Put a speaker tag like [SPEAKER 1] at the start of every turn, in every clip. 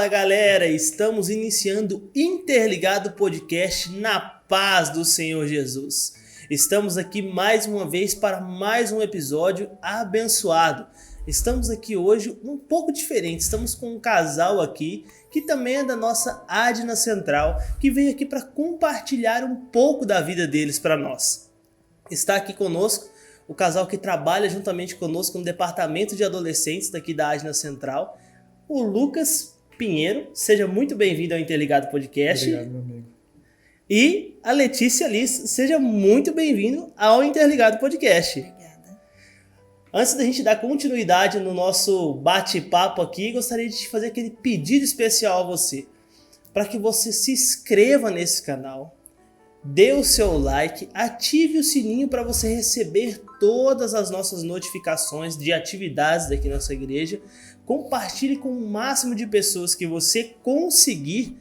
[SPEAKER 1] Fala galera, estamos iniciando o Interligado Podcast na paz do Senhor Jesus. Estamos aqui mais uma vez para mais um episódio abençoado. Estamos aqui hoje um pouco diferente, estamos com um casal aqui que também é da nossa Adna Central, que veio aqui para compartilhar um pouco da vida deles para nós. Está aqui conosco o casal que trabalha juntamente conosco no departamento de adolescentes daqui da Adna Central, o Lucas Pinheiro. Seja muito bem-vindo ao Interligado Podcast.
[SPEAKER 2] Obrigado, meu amigo.
[SPEAKER 1] E a Letícia Liz, seja muito bem-vindo ao Interligado Podcast.
[SPEAKER 3] Obrigada.
[SPEAKER 1] Antes da gente dar continuidade no nosso bate-papo aqui, gostaria de te fazer aquele pedido especial a você, para que você se inscreva nesse canal, dê o seu like, ative o sininho para você receber todas as nossas notificações de atividades daqui na nossa igreja, compartilhe com o máximo de pessoas que você conseguir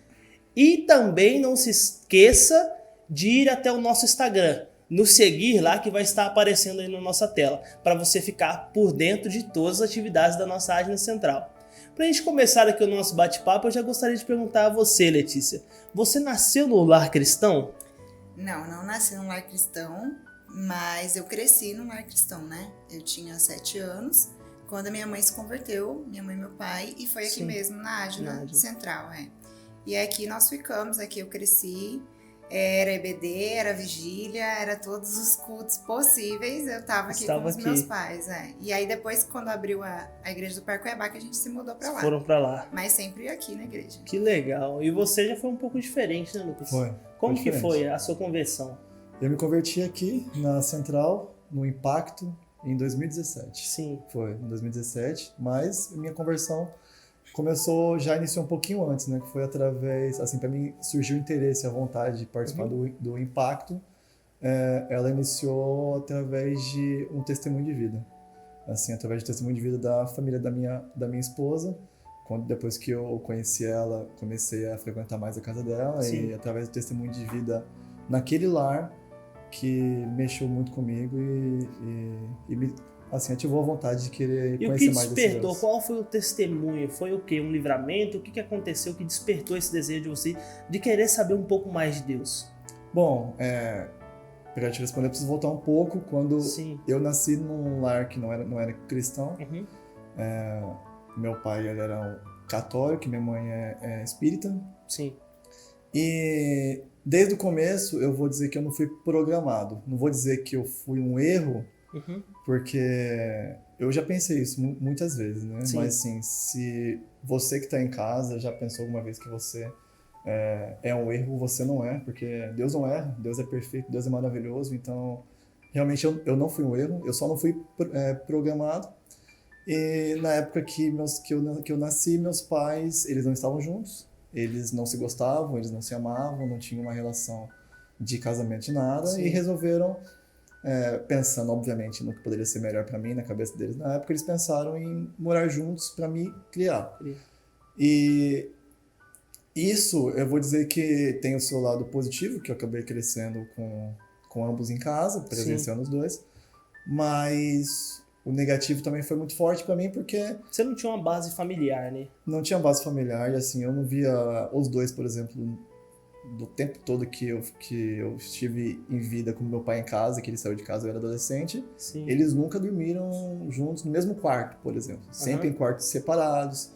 [SPEAKER 1] e também não se esqueça de ir até o nosso Instagram, nos seguir lá que vai estar aparecendo aí na nossa tela, para você ficar por dentro de todas as atividades da nossa Adna Central. Para a gente começar aqui o nosso bate-papo, eu já gostaria de perguntar a você, Letícia, você nasceu no lar cristão?
[SPEAKER 3] Não nasci num lar cristão, mas eu cresci num lar cristão, né? Eu tinha 7 anos quando a minha mãe se converteu, minha mãe e meu pai, e foi aqui
[SPEAKER 1] Sim,
[SPEAKER 3] mesmo na Adna
[SPEAKER 1] Adna
[SPEAKER 3] Central, E aqui nós ficamos, aqui eu cresci, era EBD, era vigília, era todos os cultos possíveis, eu estava aqui com os meus pais, E aí depois, quando abriu a igreja do Parque que a gente se mudou para lá.
[SPEAKER 1] Foram para lá.
[SPEAKER 3] Mas sempre aqui na igreja.
[SPEAKER 1] Que legal. E você já foi um pouco diferente, né, Lucas?
[SPEAKER 2] Foi.
[SPEAKER 1] Como
[SPEAKER 2] foi
[SPEAKER 1] que
[SPEAKER 2] diferente.
[SPEAKER 1] foi a sua conversão?
[SPEAKER 2] Eu me converti aqui na Central, no Impacto, em 2017.
[SPEAKER 1] Sim.
[SPEAKER 2] Foi, em 2017, mas minha conversão já iniciou um pouquinho antes, né? Que foi através, assim, para mim surgiu o interesse, a vontade de participar do Impacto. Ela iniciou através de um testemunho de vida. Assim, através do testemunho de vida da família da minha esposa. Depois que eu conheci ela, comecei a frequentar mais a casa dela.
[SPEAKER 1] Sim.
[SPEAKER 2] E através do testemunho de vida naquele lar, que mexeu muito comigo e me, assim, ativou a vontade de querer
[SPEAKER 1] E
[SPEAKER 2] conhecer
[SPEAKER 1] o que
[SPEAKER 2] mais desse
[SPEAKER 1] despertou?
[SPEAKER 2] Deus.
[SPEAKER 1] Qual foi o testemunho? Foi o quê? Um livramento? O que aconteceu que despertou esse desejo de você de querer saber um pouco mais de Deus?
[SPEAKER 2] Bom, para te responder, eu preciso voltar um pouco. Quando
[SPEAKER 1] Sim.
[SPEAKER 2] eu nasci num lar que não era cristão,
[SPEAKER 1] Uhum.
[SPEAKER 2] meu pai ele era um católico, minha mãe é espírita.
[SPEAKER 1] Sim.
[SPEAKER 2] E desde o começo eu vou dizer que eu não fui programado. Não vou dizer que eu fui um erro, porque eu já pensei isso muitas vezes, né?
[SPEAKER 1] Sim.
[SPEAKER 2] Mas assim, se você que está em casa já pensou alguma vez que você é um erro, você não é, porque Deus não erra, Deus é perfeito, Deus é maravilhoso. Então, realmente eu não fui um erro, eu só não fui programado. E na época que eu nasci, meus pais, eles não estavam juntos, eles não se gostavam, eles não se amavam, não tinham uma relação de casamento de nada.
[SPEAKER 1] Sim.
[SPEAKER 2] E resolveram, pensando obviamente no que poderia ser melhor para mim, na cabeça deles na época, eles pensaram em morar juntos para me criar.
[SPEAKER 1] Sim.
[SPEAKER 2] E isso eu vou dizer que tem o seu lado positivo, que eu acabei crescendo com ambos em casa, presenciando os dois, mas o negativo também foi muito forte para mim, porque
[SPEAKER 1] Você não tinha uma base familiar, né?
[SPEAKER 2] não tinha base familiar, e assim, eu não via os dois, por exemplo, do tempo todo que eu estive em vida com meu pai em casa, que ele saiu de casa, eu era adolescente.
[SPEAKER 1] Sim.
[SPEAKER 2] Eles nunca dormiram juntos no mesmo quarto, por exemplo, sempre em quartos separados.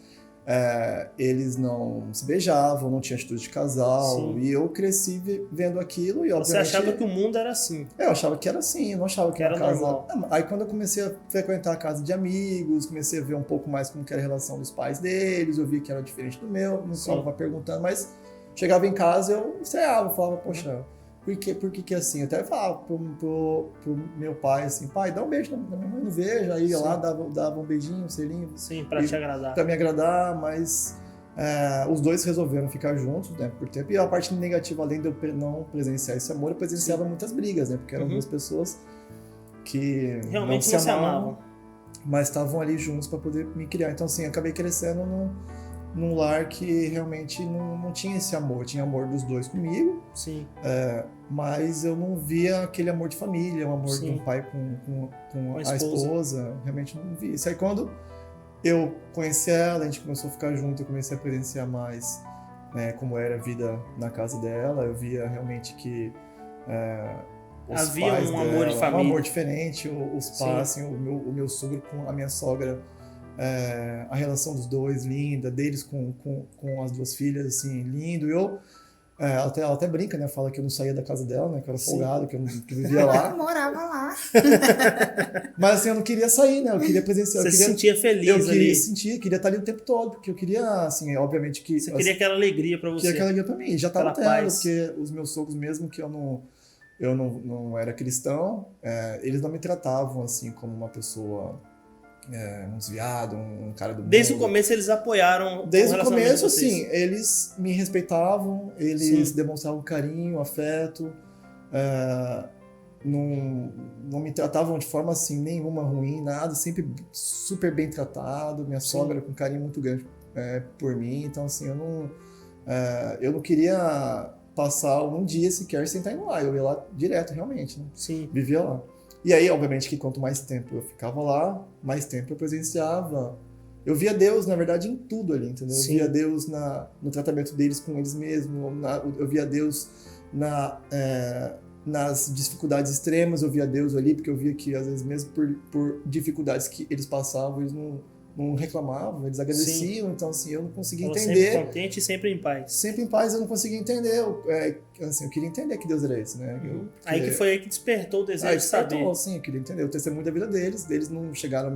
[SPEAKER 2] Eles não se beijavam, não tinha atitude de casal.
[SPEAKER 1] Sim.
[SPEAKER 2] E eu cresci vendo aquilo e, obviamente...
[SPEAKER 1] Você achava que o mundo era assim?
[SPEAKER 2] Eu achava que era assim, eu não achava que
[SPEAKER 1] Era
[SPEAKER 2] era casa...
[SPEAKER 1] normal.
[SPEAKER 2] Aí quando eu comecei a frequentar a casa de amigos, comecei a ver um pouco mais como que era a relação dos pais deles, eu vi que era diferente do meu, não ficava perguntando, mas chegava em casa eu estranhava, falava, poxa, por que é assim? Eu até falava pro meu pai assim, pai, dá um beijo na minha mãe, não vejo. Aí ia lá, dava um beijinho, um selinho.
[SPEAKER 1] Sim, pra te agradar.
[SPEAKER 2] Pra me agradar, mas os dois resolveram ficar juntos, né, por tempo. E a parte negativa, além de eu não presenciar esse amor, eu presenciava muitas brigas, né, porque eram duas pessoas que
[SPEAKER 1] realmente não se amavam,
[SPEAKER 2] mas estavam ali juntos para poder me criar. Então, assim, eu acabei crescendo num lar que realmente não tinha esse amor. Tinha amor dos dois comigo.
[SPEAKER 1] Sim.
[SPEAKER 2] Mas eu não via aquele amor de família, o amor
[SPEAKER 1] Sim.
[SPEAKER 2] de um pai com a esposa. Realmente não via. Isso aí quando eu conheci ela, a gente começou a ficar junto, eu comecei a presenciar mais, né, como era a vida na casa dela. Eu via realmente que os
[SPEAKER 1] havia
[SPEAKER 2] pais
[SPEAKER 1] um amor de
[SPEAKER 2] dela,
[SPEAKER 1] família.
[SPEAKER 2] um amor diferente, os pais, assim, o meu sogro com a minha sogra, a relação dos dois, linda, deles com as duas filhas, assim, lindo. Ela até brinca, né? Fala que eu não saía da casa dela, né? Que eu era folgado, que eu vivia lá.
[SPEAKER 3] Eu morava lá.
[SPEAKER 2] Mas assim, eu não queria sair, né? Eu queria presenciar.
[SPEAKER 1] Você se sentia feliz ali.
[SPEAKER 2] Eu queria sentir, queria estar ali o tempo todo, porque eu queria, assim, obviamente que...
[SPEAKER 1] Você queria aquela alegria pra você.
[SPEAKER 2] Queria aquela alegria pra mim. Já tava tendo,
[SPEAKER 1] paz.
[SPEAKER 2] porque os meus sogros, mesmo que eu não era cristão, eles não me tratavam, assim, como uma pessoa... um desviado, um cara do mundo.
[SPEAKER 1] Desde o começo eles apoiaram.
[SPEAKER 2] Desde o começo, assim, eles me respeitavam, eles demonstravam carinho, afeto, não me tratavam de forma assim nenhuma ruim, nada, sempre super bem tratado. Minha sogra com carinho muito grande por mim. Então, assim, eu não queria passar um dia sequer sem estar indo lá. Eu ia lá direto, realmente, né?
[SPEAKER 1] Sim.
[SPEAKER 2] Vivia lá. E aí, obviamente, que quanto mais tempo eu ficava lá, mais tempo eu presenciava. Eu via Deus, na verdade, em tudo ali, entendeu?
[SPEAKER 1] Sim.
[SPEAKER 2] Eu via Deus no tratamento deles com eles mesmos, eu via Deus nas dificuldades extremas, eu via Deus ali, porque eu via que, às vezes, mesmo por dificuldades que eles passavam, eles não reclamavam, eles agradeciam. Sim. Então, assim, eu não conseguia entender.
[SPEAKER 1] Sempre contente e sempre em paz.
[SPEAKER 2] Sempre em paz, eu não conseguia entender. Assim, eu queria entender que Deus era esse, né?
[SPEAKER 1] Aí foi aí que despertou o desejo de saber.
[SPEAKER 2] Sim, eu queria entender o testemunho da vida deles. Eles não chegaram a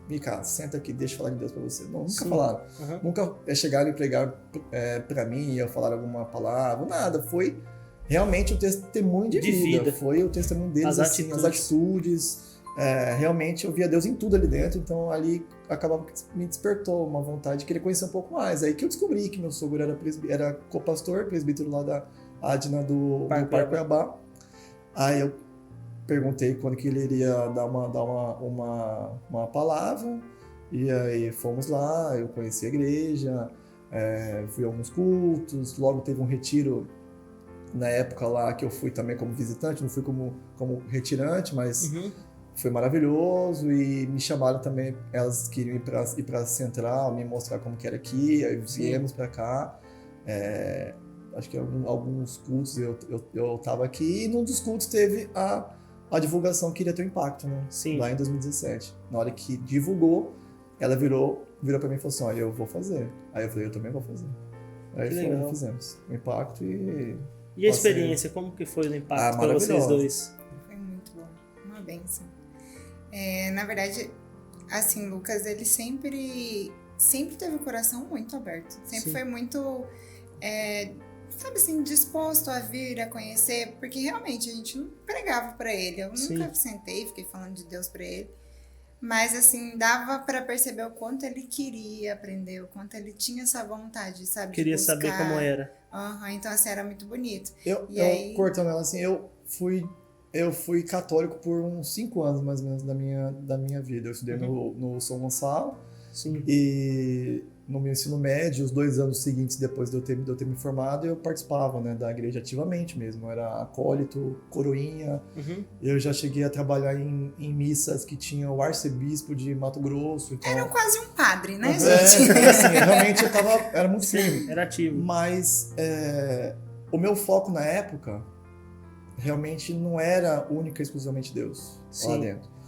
[SPEAKER 2] Mica, senta aqui, deixa eu falar de Deus pra você. Não, nunca falaram. Nunca chegaram e pregaram pra mim e eu falar alguma palavra, nada. Foi realmente o testemunho de vida. Foi o testemunho deles, as atitudes. Realmente eu via Deus em tudo ali dentro, então ali acabava que me despertou uma vontade de querer conhecer um pouco mais. Aí que eu descobri que meu sogro era copastor, presbítero lá da Adna do Parque Cuiabá. Aí eu perguntei quando que ele iria dar uma palavra, e aí fomos lá, eu conheci a igreja, fui a alguns cultos, logo teve um retiro na época lá que eu fui também como visitante, não fui como retirante, mas foi maravilhoso. E me chamaram também, elas queriam ir para a Central, me mostrar como que era aqui, aí viemos para cá. Acho que alguns cultos eu estava aqui, e num dos cultos teve a divulgação que iria ter um impacto, né?
[SPEAKER 1] Sim.
[SPEAKER 2] Lá em 2017. Na hora que divulgou, ela virou para mim e falou assim, olha, eu vou fazer. Aí eu falei, eu também vou fazer. Aí fizemos o impacto
[SPEAKER 1] E a experiência, como que foi o impacto para vocês dois?
[SPEAKER 3] Foi muito bom, uma bênção. Na verdade, assim, Lucas, ele sempre teve o coração muito aberto. Sempre foi muito, sabe assim, disposto a vir, a conhecer, porque realmente a gente não pregava para ele. Eu nunca sentei, fiquei falando de Deus para ele. Mas, assim, dava para perceber o quanto ele queria aprender, o quanto ele tinha essa vontade, sabe?
[SPEAKER 1] Queria saber como era.
[SPEAKER 3] Então, assim, era muito bonito.
[SPEAKER 2] Cortando ela, assim, eu fui católico por uns 5 anos, mais ou menos, da minha vida. Eu estudei no São Gonçalo.
[SPEAKER 1] Sim.
[SPEAKER 2] E no meu ensino médio, os 2 anos seguintes, depois de eu ter me formado, eu participava, né, da igreja ativamente mesmo. Eu era acólito, coroinha. Eu já cheguei a trabalhar em missas que tinha o arcebispo de Mato Grosso. Então...
[SPEAKER 3] Era quase um padre, né,
[SPEAKER 2] gente? Assim, realmente era muito firme.
[SPEAKER 1] Era ativo.
[SPEAKER 2] Mas o meu foco na época realmente não era única e exclusivamente Deus lá dentro.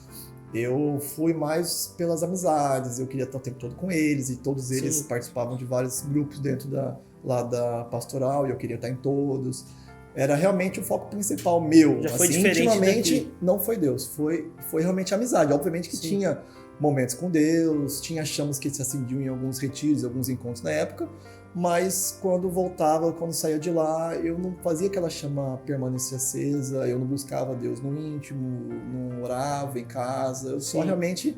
[SPEAKER 2] Eu fui mais pelas amizades, eu queria estar o tempo todo com eles, e todos eles participavam de vários grupos dentro lá da pastoral, e eu queria estar em todos. Era realmente o foco principal meu.
[SPEAKER 1] Já foi
[SPEAKER 2] assim,
[SPEAKER 1] diferente
[SPEAKER 2] intimamente,
[SPEAKER 1] daqui.
[SPEAKER 2] Não foi Deus, foi realmente amizade. Obviamente que tinha momentos com Deus, tinha chamas que se acendiam em alguns retiros, alguns encontros na época, mas quando voltava, quando saía de lá, eu não fazia aquela chama permanecer acesa, eu não buscava Deus no íntimo, não orava em casa, eu só realmente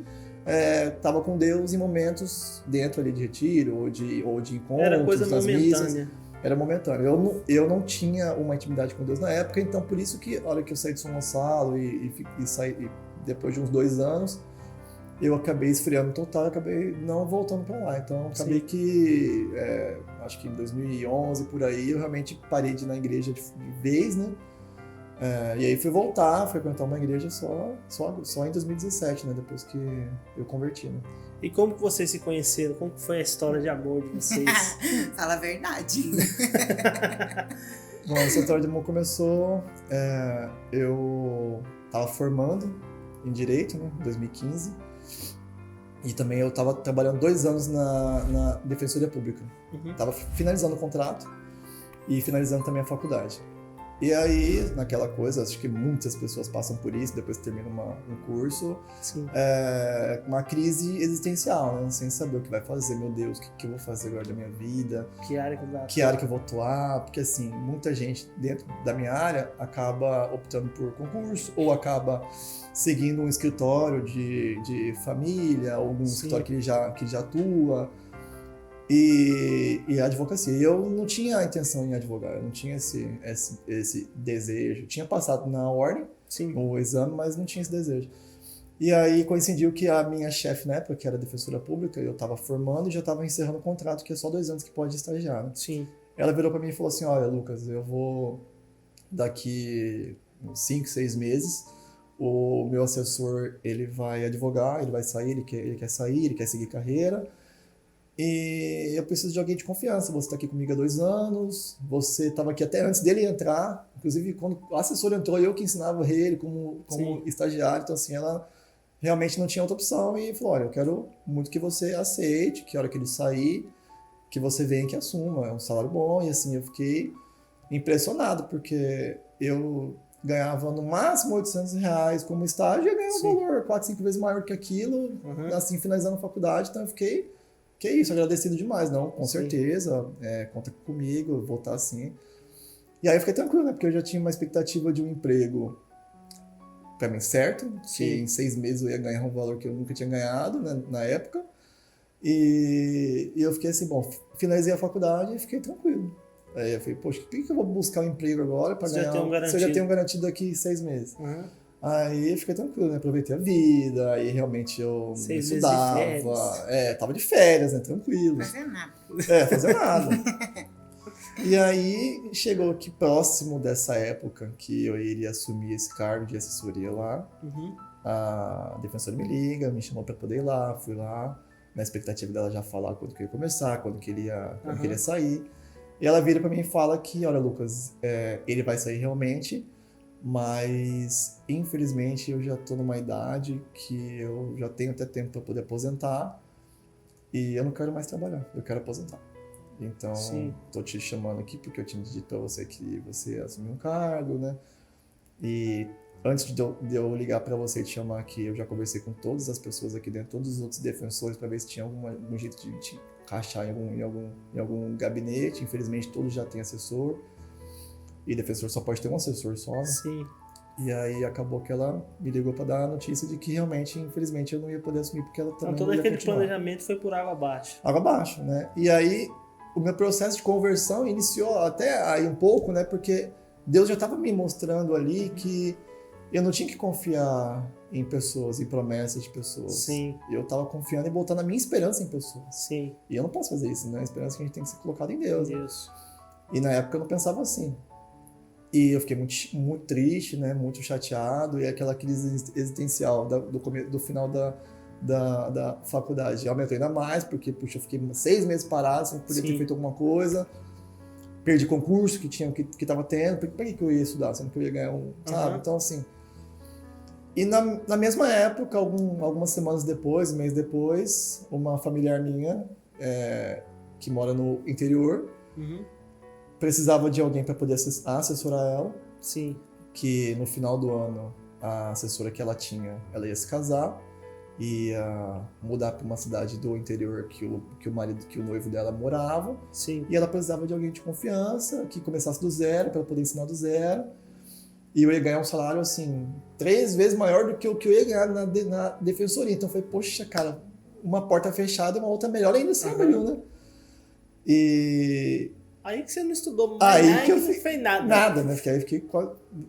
[SPEAKER 2] estava com Deus em momentos dentro ali de retiro ou de encontros,
[SPEAKER 1] era coisa
[SPEAKER 2] das
[SPEAKER 1] momentânea.
[SPEAKER 2] missas. Era momentâneo. Eu não tinha uma intimidade com Deus na época, então por isso que a hora que eu saí de São Gonçalo e saí, depois de uns 2 anos, eu acabei esfriando total, acabei não voltando para lá. Então, acabei que, acho que em 2011, por aí, eu realmente parei de ir na igreja de vez, né? E aí fui voltar a frequentar uma igreja só em 2017, né? Depois que eu converti, né?
[SPEAKER 1] E como que vocês se conheceram? Como que foi a história de amor de vocês?
[SPEAKER 3] Fala a verdade.
[SPEAKER 2] Bom, essa história de amor começou... eu tava formando em Direito, né? Em 2015. E também eu tava trabalhando 2 anos na Defensoria Pública. Tava finalizando o contrato e finalizando também a faculdade. E aí, naquela coisa, acho que muitas pessoas passam por isso, depois que termina um curso, uma crise existencial, né? Sem saber o que vai fazer, meu Deus, o que eu vou fazer agora da minha vida?
[SPEAKER 1] Que área que eu vou
[SPEAKER 2] Que área que eu vou atuar? Porque, assim, muita gente dentro da minha área acaba optando por concurso ou acaba seguindo um escritório de família, ou algum escritório que ele já atua. E a advocacia. Eu não tinha a intenção em advogar, eu não tinha esse desejo. Tinha passado na ordem, o exame, mas não tinha esse desejo. E aí coincidiu que a minha chefe na época, que era defensora pública, eu estava formando e já estava encerrando o contrato, que é só 2 anos que pode estagiar. Né?
[SPEAKER 1] Sim.
[SPEAKER 2] Ela virou para mim e falou assim, olha, Lucas, eu vou daqui 5, 6 meses, o meu assessor ele vai advogar, ele vai sair, ele quer sair, ele quer seguir carreira. E eu preciso de alguém de confiança. Você está aqui comigo há 2 anos, você estava aqui até antes dele entrar. Inclusive, quando o assessor entrou, eu que ensinava ele como estagiário. Então, assim, ela realmente não tinha outra opção e falou, olha, eu quero muito que você aceite, que a hora que ele sair, que você venha e que assuma. É um salário bom. E, assim, eu fiquei impressionado, porque eu ganhava no máximo R$800 como estágio e eu ganhava um valor 4, 5 vezes maior que aquilo, assim, finalizando a faculdade. Então, eu fiquei... Que é isso, agradecido demais, não, com certeza, conta comigo, eu vou estar assim. E aí eu fiquei tranquilo, né, porque eu já tinha uma expectativa de um emprego pra mim certo, que em 6 meses eu ia ganhar um valor que eu nunca tinha ganhado, né, na época. E eu fiquei assim, bom, finalizei a faculdade e fiquei tranquilo. Aí eu falei, poxa, por que eu vou buscar um emprego agora pra ganhar? Se eu já tenho um garantido daqui 6 meses. Aí eu fiquei tranquilo, né? Aproveitei a vida, aí realmente eu estudava. Tava de férias, né? Tranquilo.
[SPEAKER 3] Fazer nada.
[SPEAKER 2] Fazer nada. E aí chegou que próximo dessa época que eu iria assumir esse cargo de assessoria lá, a defensora me liga, me chamou para poder ir lá, fui lá, na expectativa dela já falar quando que ia começar, quando que ele ia sair. E ela vira para mim e fala que, olha, Lucas, ele vai sair realmente, mas infelizmente eu já tô numa idade que eu já tenho até tempo para poder aposentar e eu não quero mais trabalhar, eu quero aposentar. Então, tô te chamando aqui porque eu tinha dito para você que você assumiu um cargo, né? E antes de eu ligar para você e te chamar aqui, eu já conversei com todas as pessoas aqui dentro, todos os outros defensores, para ver se tinha algum jeito de te encaixar em algum gabinete. Infelizmente, todos já têm assessor. E defensor só pode ter um assessor só, né?
[SPEAKER 1] Sim.
[SPEAKER 2] E aí acabou que ela me ligou para dar a notícia de que realmente, infelizmente, eu não ia poder assumir porque ela também
[SPEAKER 1] então, todo aquele planejamento foi por água abaixo.
[SPEAKER 2] Água abaixo, né? E aí o meu processo de conversão iniciou até aí um pouco, né? Porque Deus já estava me mostrando ali que eu não tinha que confiar em pessoas, em promessas de pessoas.
[SPEAKER 1] Sim.
[SPEAKER 2] Eu estava confiando e botando a minha esperança em pessoas.
[SPEAKER 1] Sim.
[SPEAKER 2] E eu não posso fazer isso, né? A esperança que a gente tem que ser colocada em Deus.
[SPEAKER 1] Deus.
[SPEAKER 2] E na época eu não pensava assim. E eu fiquei muito, muito triste, né? Muito chateado. E aquela crise existencial do final da faculdade aumentou ainda mais, porque puxa, eu fiquei 6 meses parado, não podia ter feito alguma coisa. Perdi concurso que tava tendo. Por que eu ia estudar? Sendo que eu ia ganhar sabe? Então, assim... E na mesma época, algumas semanas depois, um mês depois, uma familiar minha, que mora no interior, precisava de alguém para poder assessorar ela.
[SPEAKER 1] Sim.
[SPEAKER 2] Que no final do ano, a assessora que ela tinha, ela ia se casar, ia mudar para uma cidade do interior que o noivo dela morava.
[SPEAKER 1] Sim.
[SPEAKER 2] E ela precisava de alguém de confiança, que começasse do zero, para ela poder ensinar do zero. E eu ia ganhar um salário, assim, 3 vezes maior do que o que eu ia ganhar na defensoria. Então eu falei, poxa, cara, uma porta fechada e uma outra melhor ainda se abriu, né? E...
[SPEAKER 1] Aí que você não estudou mais,
[SPEAKER 2] aí que eu
[SPEAKER 1] não fez nada.
[SPEAKER 2] Nada, né? Porque aí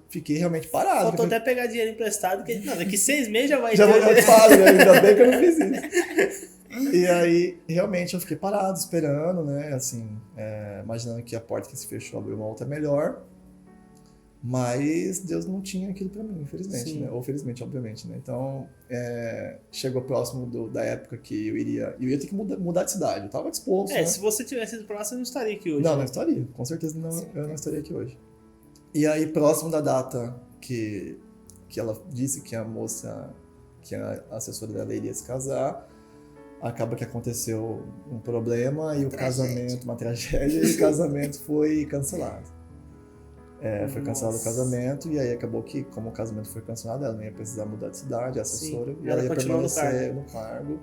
[SPEAKER 2] fiquei realmente parado.
[SPEAKER 1] Faltou até pegar dinheiro emprestado, que daqui 6 meses já vai
[SPEAKER 2] ter. Já vou dar pago, né? Ainda bem que eu não fiz isso. E aí, realmente, eu fiquei parado, esperando, né? Assim, imaginando que a porta que se fechou abriu uma outra melhor. Mas Deus não tinha aquilo para mim, infelizmente,
[SPEAKER 1] Sim.
[SPEAKER 2] né? Ou felizmente, obviamente, né? Então, chegou próximo da época que eu ia ter que mudar de cidade. Eu tava disposto, né?
[SPEAKER 1] Se você tivesse ido pra lá, você não estaria aqui hoje.
[SPEAKER 2] Não,
[SPEAKER 1] né?
[SPEAKER 2] não estaria. Com certeza eu não estaria aqui hoje. E aí, próximo da data que ela disse que a moça, que a assessora dela iria se casar, acaba que aconteceu um problema e o casamento, uma tragédia, e o casamento foi cancelado. Foi cancelado o casamento e aí acabou que, como o casamento foi cancelado, ela não ia precisar mudar de cidade, a assessora,
[SPEAKER 1] Sim.
[SPEAKER 2] e ela ia permanecer
[SPEAKER 1] no
[SPEAKER 2] no cargo.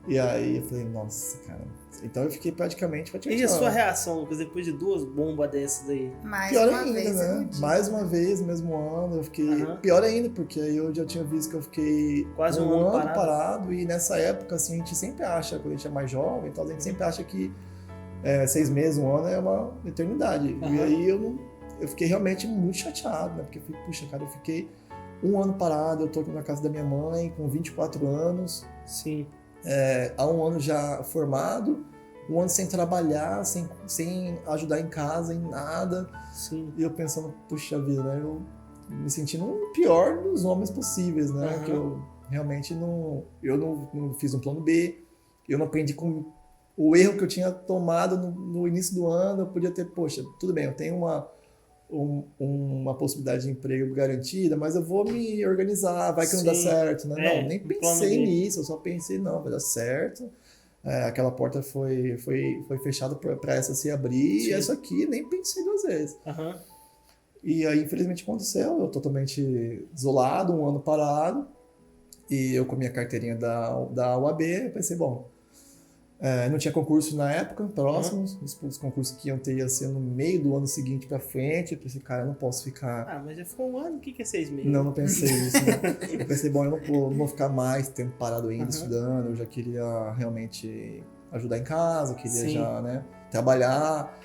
[SPEAKER 2] E aí eu falei, nossa, cara. Então eu fiquei praticamente
[SPEAKER 1] E a sua reação, Lucas, depois de 2 bombas dessas aí?
[SPEAKER 2] Pior ainda, né? Mais uma vez, mesmo ano, eu fiquei... Pior ainda, porque aí eu já tinha visto que eu fiquei
[SPEAKER 1] quase um ano
[SPEAKER 2] parado. E nessa época, assim, a gente sempre acha, quando a gente é mais jovem, então a gente sempre acha que 6 meses, um ano é uma eternidade. E aí eu fiquei realmente muito chateado, né? Porque eu falei, puxa, cara, eu fiquei um ano parado, eu tô aqui na casa da minha mãe, com 24 anos.
[SPEAKER 1] Sim.
[SPEAKER 2] Há um ano já formado, um ano sem trabalhar, sem ajudar em casa, em nada.
[SPEAKER 1] Sim.
[SPEAKER 2] E eu pensando, puxa vida, né? Eu me sentindo o pior dos homens possíveis, né? Que eu realmente não fiz um plano B, eu não aprendi com o erro que eu tinha tomado no início do ano. Eu podia ter, poxa, tudo bem, eu tenho uma possibilidade de emprego garantida, mas eu vou me organizar, vai que não dá certo, né? Não, nem pensei nisso, eu só pensei, não, vai dar certo. Aquela porta foi fechada para essa se abrir, e essa aqui nem pensei 2 vezes. E aí, infelizmente, aconteceu, eu totalmente isolado, um ano parado, e eu com a minha carteirinha da UAB, eu pensei, bom, não tinha concurso na época, próximos, os concursos que iam ter ia ser no meio do ano seguinte pra frente. Eu pensei, cara, eu não posso ficar...
[SPEAKER 1] mas já ficou um ano, o que é 6 meses?
[SPEAKER 2] Não pensei isso, né? Eu pensei, bom, eu não vou ficar mais tempo parado ainda estudando, eu já queria realmente ajudar em casa, queria já, né, trabalhar.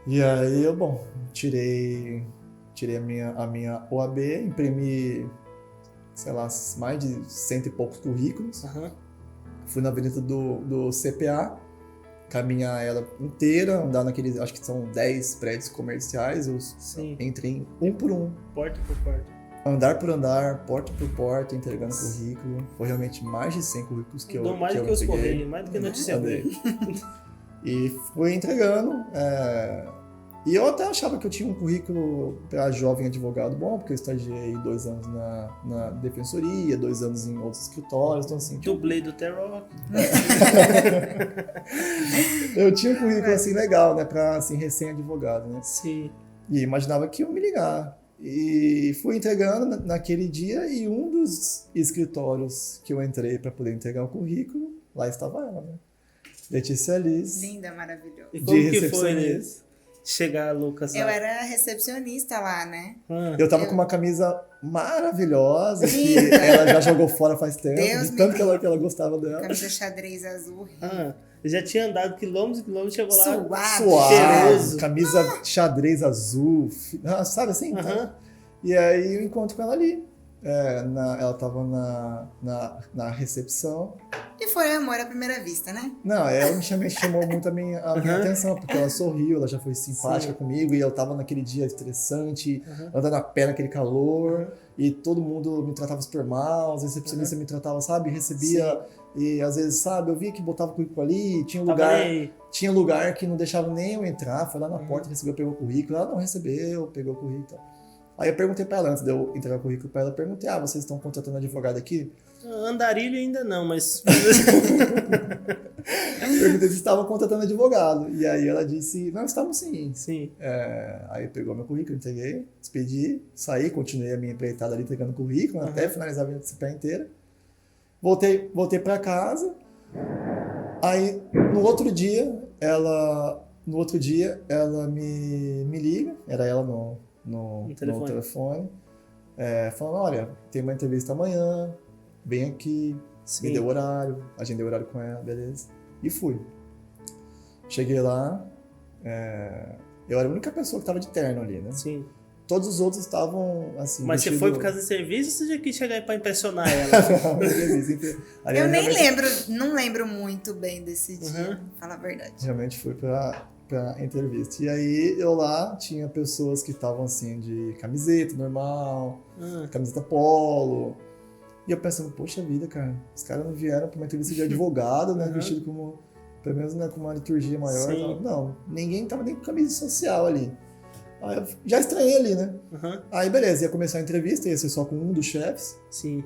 [SPEAKER 2] E aí eu, bom, tirei a minha OAB, imprimi, sei lá, mais de 100 e poucos currículos. Fui na avenida do CPA, caminhar ela inteira, andar naqueles, acho que são 10 prédios comerciais, eu entrei um por um.
[SPEAKER 1] Porta por porta.
[SPEAKER 2] Andar por andar, porta por porta, entregando currículo. Foi realmente mais de 100 currículos que eu
[SPEAKER 1] mais do que os Correios, mais do que notícia boa.
[SPEAKER 2] E fui entregando. E eu até achava que eu tinha um currículo para jovem advogado bom, porque eu estagiei 2 anos na defensoria, 2 anos em outros escritórios, então assim...
[SPEAKER 1] Dublê do T-Rock.
[SPEAKER 2] Eu tinha um currículo assim legal, né, para assim, recém-advogado, né?
[SPEAKER 1] Sim.
[SPEAKER 2] E imaginava que iam me ligar. E fui entregando naquele dia, e um dos escritórios que eu entrei para poder entregar o currículo, lá estava ela, né? Letícia Liz.
[SPEAKER 3] Linda, maravilhosa.
[SPEAKER 1] E como que foi, né? Chegar, Lucas?
[SPEAKER 3] Eu era recepcionista lá, né?
[SPEAKER 2] Eu tava com uma camisa maravilhosa, que ela já jogou fora faz tempo, de tanto que ela gostava dela.
[SPEAKER 3] Camisa xadrez azul.
[SPEAKER 1] Eu já tinha andado quilômetros e quilômetros, chegou lá
[SPEAKER 2] suave, camisa xadrez azul, sabe assim? E aí eu encontro com ela ali. Ela tava na recepção.
[SPEAKER 3] E foi amor à primeira vista, né?
[SPEAKER 2] Não, ela me chamou muito a minha atenção, porque ela sorriu, ela já foi simpática comigo, e eu tava naquele dia estressante, andando a pé naquele calor, e todo mundo me tratava super mal, os recepcionistas me tratavam, sabe, recebia, e às vezes, sabe, eu via que botava o currículo ali, tinha lugar que não deixava nem eu entrar, foi lá na porta, recebeu, pegou o currículo, ela não recebeu, pegou o currículo e tal. Aí eu perguntei pra ela, antes de eu entregar o currículo pra ela, eu perguntei, vocês estão contratando advogado aqui?
[SPEAKER 1] Andarilho ainda não, mas...
[SPEAKER 2] Perguntei se estavam contratando advogado. E aí ela disse, não, estamos sim.
[SPEAKER 1] Sim.
[SPEAKER 2] Aí pegou meu currículo, entreguei, despedi, saí, continuei a minha empreitada ali entregando currículo, até finalizar a minha disciplina inteira. Voltei pra casa. Aí, no outro dia, ela me liga, era ela no telefone, falando, olha, tem uma entrevista amanhã, vem aqui. Me deu horário, agendei o horário com ela, beleza. E fui. Cheguei lá, eu era a única pessoa que estava de terno ali, né?
[SPEAKER 1] Sim.
[SPEAKER 2] Todos os outros estavam assim.
[SPEAKER 1] Mas você foi por causa de serviço ou você já quis chegar aí pra impressionar ela?
[SPEAKER 3] Eu nem lembro, não lembro muito bem desse dia, pra falar a verdade.
[SPEAKER 2] Realmente fui pra pra entrevista. E aí eu lá tinha pessoas que estavam assim de camiseta normal, camiseta polo. E eu pensando, poxa vida, cara, os caras não vieram pra uma entrevista de advogado, né? Vestido como, pelo menos, né, com uma liturgia maior. Então, não, ninguém tava nem com camisa social ali. Aí eu já estranhei ali, né? Aí beleza, ia começar a entrevista, ia ser só com um dos chefes.
[SPEAKER 1] Sim.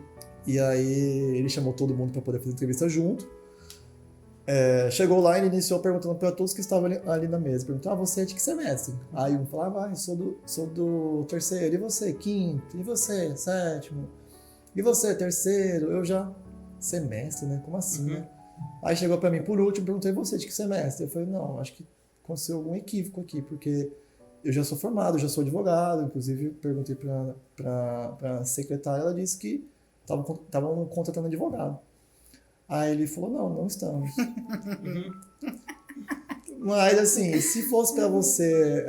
[SPEAKER 2] E aí ele chamou todo mundo pra poder fazer a entrevista junto. Chegou lá e ele iniciou perguntando para todos que estavam ali na mesa. Perguntou, você é de que semestre? Aí um falava, sou do terceiro. E você, quinto? E você, sétimo? E você, terceiro? Eu já... Semestre, né? Como assim, né? Aí chegou para mim por último, perguntei, você de que semestre? Eu falei, não, acho que aconteceu algum equívoco aqui, porque eu já sou formado, já sou advogado. Inclusive, perguntei para a secretária, ela disse que estavam contratando advogado. Aí ele falou, não estamos. Mas assim, se fosse para você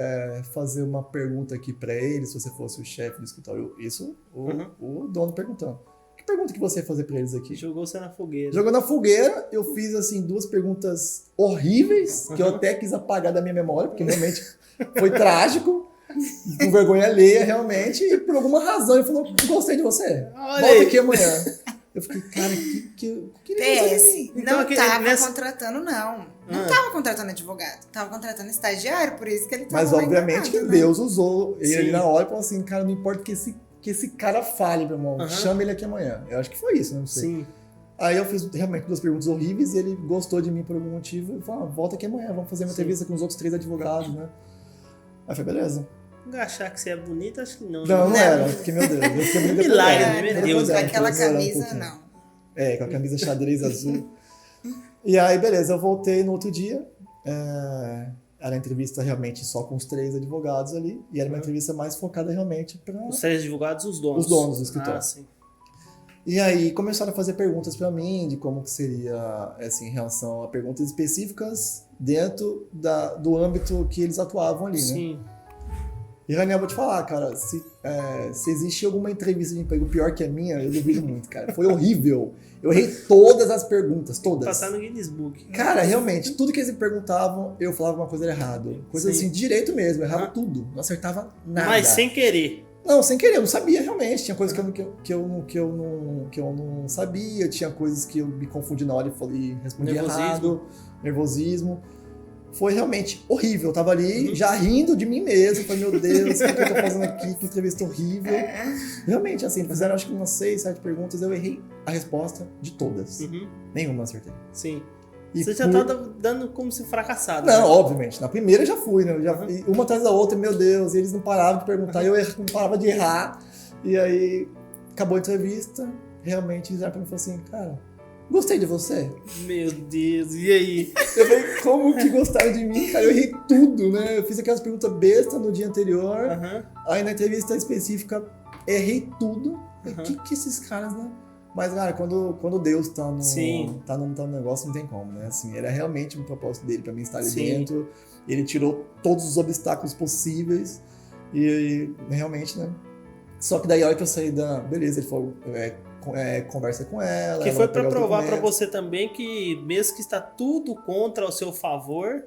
[SPEAKER 2] fazer uma pergunta aqui para ele, se você fosse o chefe do escritório, isso, o dono perguntando. Que pergunta que você ia fazer para eles aqui?
[SPEAKER 1] Jogou você na fogueira.
[SPEAKER 2] Jogou na fogueira, eu fiz assim 2 perguntas horríveis, que eu até quis apagar da minha memória, porque realmente foi trágico. Com vergonha alheia, realmente, e por alguma razão ele falou, gostei de você, volta aqui amanhã. Eu fiquei, cara, que
[SPEAKER 3] PS,
[SPEAKER 1] então,
[SPEAKER 3] não tava contratando, não. Não tava contratando advogado, tava contratando estagiário, por isso que ele tava.
[SPEAKER 2] Mas obviamente que
[SPEAKER 3] né?
[SPEAKER 2] Deus usou ele ali na hora e falou assim, cara, não importa que esse cara fale, meu irmão, chama ele aqui amanhã. Eu acho que foi isso, não sei.
[SPEAKER 1] Sim.
[SPEAKER 2] Aí eu fiz realmente 2 perguntas horríveis e ele gostou de mim por algum motivo e falou, volta aqui amanhã, vamos fazer uma entrevista com os outros 3 advogados, né? Aí foi, beleza.
[SPEAKER 1] Não achar que você é bonito, acho que não.
[SPEAKER 2] Não era, porque, meu Deus, eu fiquei bonito.
[SPEAKER 1] Milagre, meu Deus.
[SPEAKER 3] Com aquela camisa, não.
[SPEAKER 2] Com a camisa xadrez azul. E aí, beleza, eu voltei no outro dia. Era entrevista realmente só com os 3 advogados ali. E era uma entrevista mais focada realmente para...
[SPEAKER 1] Os 3 advogados, os donos.
[SPEAKER 2] Os donos do escritório.
[SPEAKER 1] Ah, sim.
[SPEAKER 2] E aí começaram a fazer perguntas para mim de como que seria, assim, em relação a perguntas específicas dentro do âmbito que eles atuavam ali, né?
[SPEAKER 1] Sim.
[SPEAKER 2] E, Raniel, vou te falar, cara, se existe alguma entrevista de emprego pior que a minha, eu duvido muito, cara. Foi horrível. Eu errei todas as perguntas, todas.
[SPEAKER 1] Passar no Guinness Book.
[SPEAKER 2] Cara, realmente, tudo que eles me perguntavam, eu falava uma coisa errada. Coisa assim, de direito mesmo, eu errava tudo. Não acertava nada.
[SPEAKER 1] Mas sem querer.
[SPEAKER 2] Não, sem querer, eu não sabia realmente. Tinha coisas que eu não sabia, tinha coisas que eu me confundi na hora e respondi errado. Nervosismo. Foi realmente horrível. Eu tava ali já rindo de mim mesmo. Falei, meu Deus, o que eu tô fazendo aqui? Que entrevista horrível. Realmente, assim, fizeram acho que umas 6, 7 perguntas. Eu errei a resposta de todas. Nenhuma acertei.
[SPEAKER 1] Sim.
[SPEAKER 2] E
[SPEAKER 1] você já tá dando como se fracassado.
[SPEAKER 2] Não,
[SPEAKER 1] né?
[SPEAKER 2] Obviamente. Na primeira eu já fui, né? Uma atrás da outra, meu Deus. E eles não paravam de perguntar. Eu não parava de errar. E aí, acabou a entrevista. Realmente, eles olharam pra mim e falaram assim, cara... Gostei de você.
[SPEAKER 1] Meu Deus, e aí?
[SPEAKER 2] Eu falei, como que gostaram de mim? Cara, eu errei tudo, né? Eu fiz aquelas perguntas bestas no dia anterior. Aí na entrevista específica, errei tudo. Que esses caras, né? Mas, cara, quando Deus tá no negócio, não tem como, né? Assim, era realmente um propósito dele pra mim estar ali dentro. Ele tirou todos os obstáculos possíveis. E realmente, né? Só que daí a hora que eu saí beleza, ele falou... conversa com ela.
[SPEAKER 1] Que foi para provar para você também que mesmo que está tudo contra o seu favor,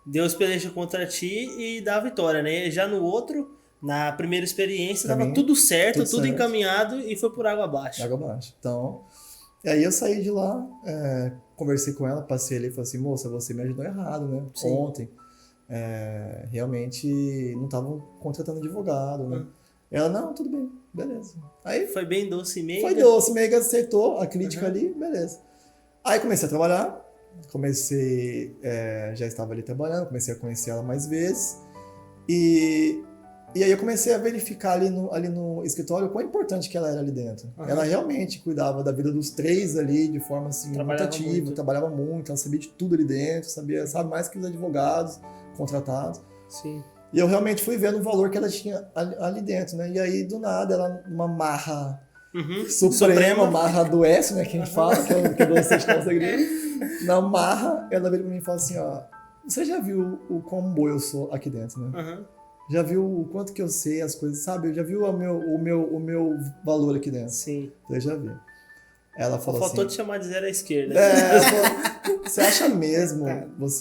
[SPEAKER 1] Deus peleja contra ti e dá a vitória, né? Já no outro, na primeira experiência, estava tudo certo, tudo encaminhado e foi por água abaixo.
[SPEAKER 2] Água abaixo. Então, e aí eu saí de lá, conversei com ela, passei ali e falei assim, moça, você me ajudou errado, né? Sim. Ontem. Realmente não estavam contratando advogado, né? Ela, não, tudo bem, beleza. Aí
[SPEAKER 1] foi bem doce e meiga?
[SPEAKER 2] Foi doce, meiga, aceitou a crítica ali, beleza. Aí comecei a trabalhar, já estava ali trabalhando, comecei a conhecer ela mais vezes. E aí eu comecei a verificar ali no escritório o quão importante que ela era ali dentro. Ela realmente cuidava da vida dos 3 ali de forma assim, muito ativa, trabalhava muito, ela sabia de tudo ali dentro, sabe mais que os advogados contratados.
[SPEAKER 1] Sim.
[SPEAKER 2] E eu realmente fui vendo o valor que ela tinha ali dentro, né? E aí, do nada, ela, uma marra suprema, marra do S, né? Que a gente fala, que é o docente da nossa igreja. Na marra, ela veio pra mim e falou assim, ó, você já viu o quão bom eu sou aqui dentro, né? Já viu o quanto que eu sei as coisas, sabe? Já viu o meu valor aqui dentro?
[SPEAKER 1] Sim.
[SPEAKER 2] Eu já vi. Ela falou assim...
[SPEAKER 1] Faltou te chamar de 0 à esquerda.
[SPEAKER 2] Ela falou, você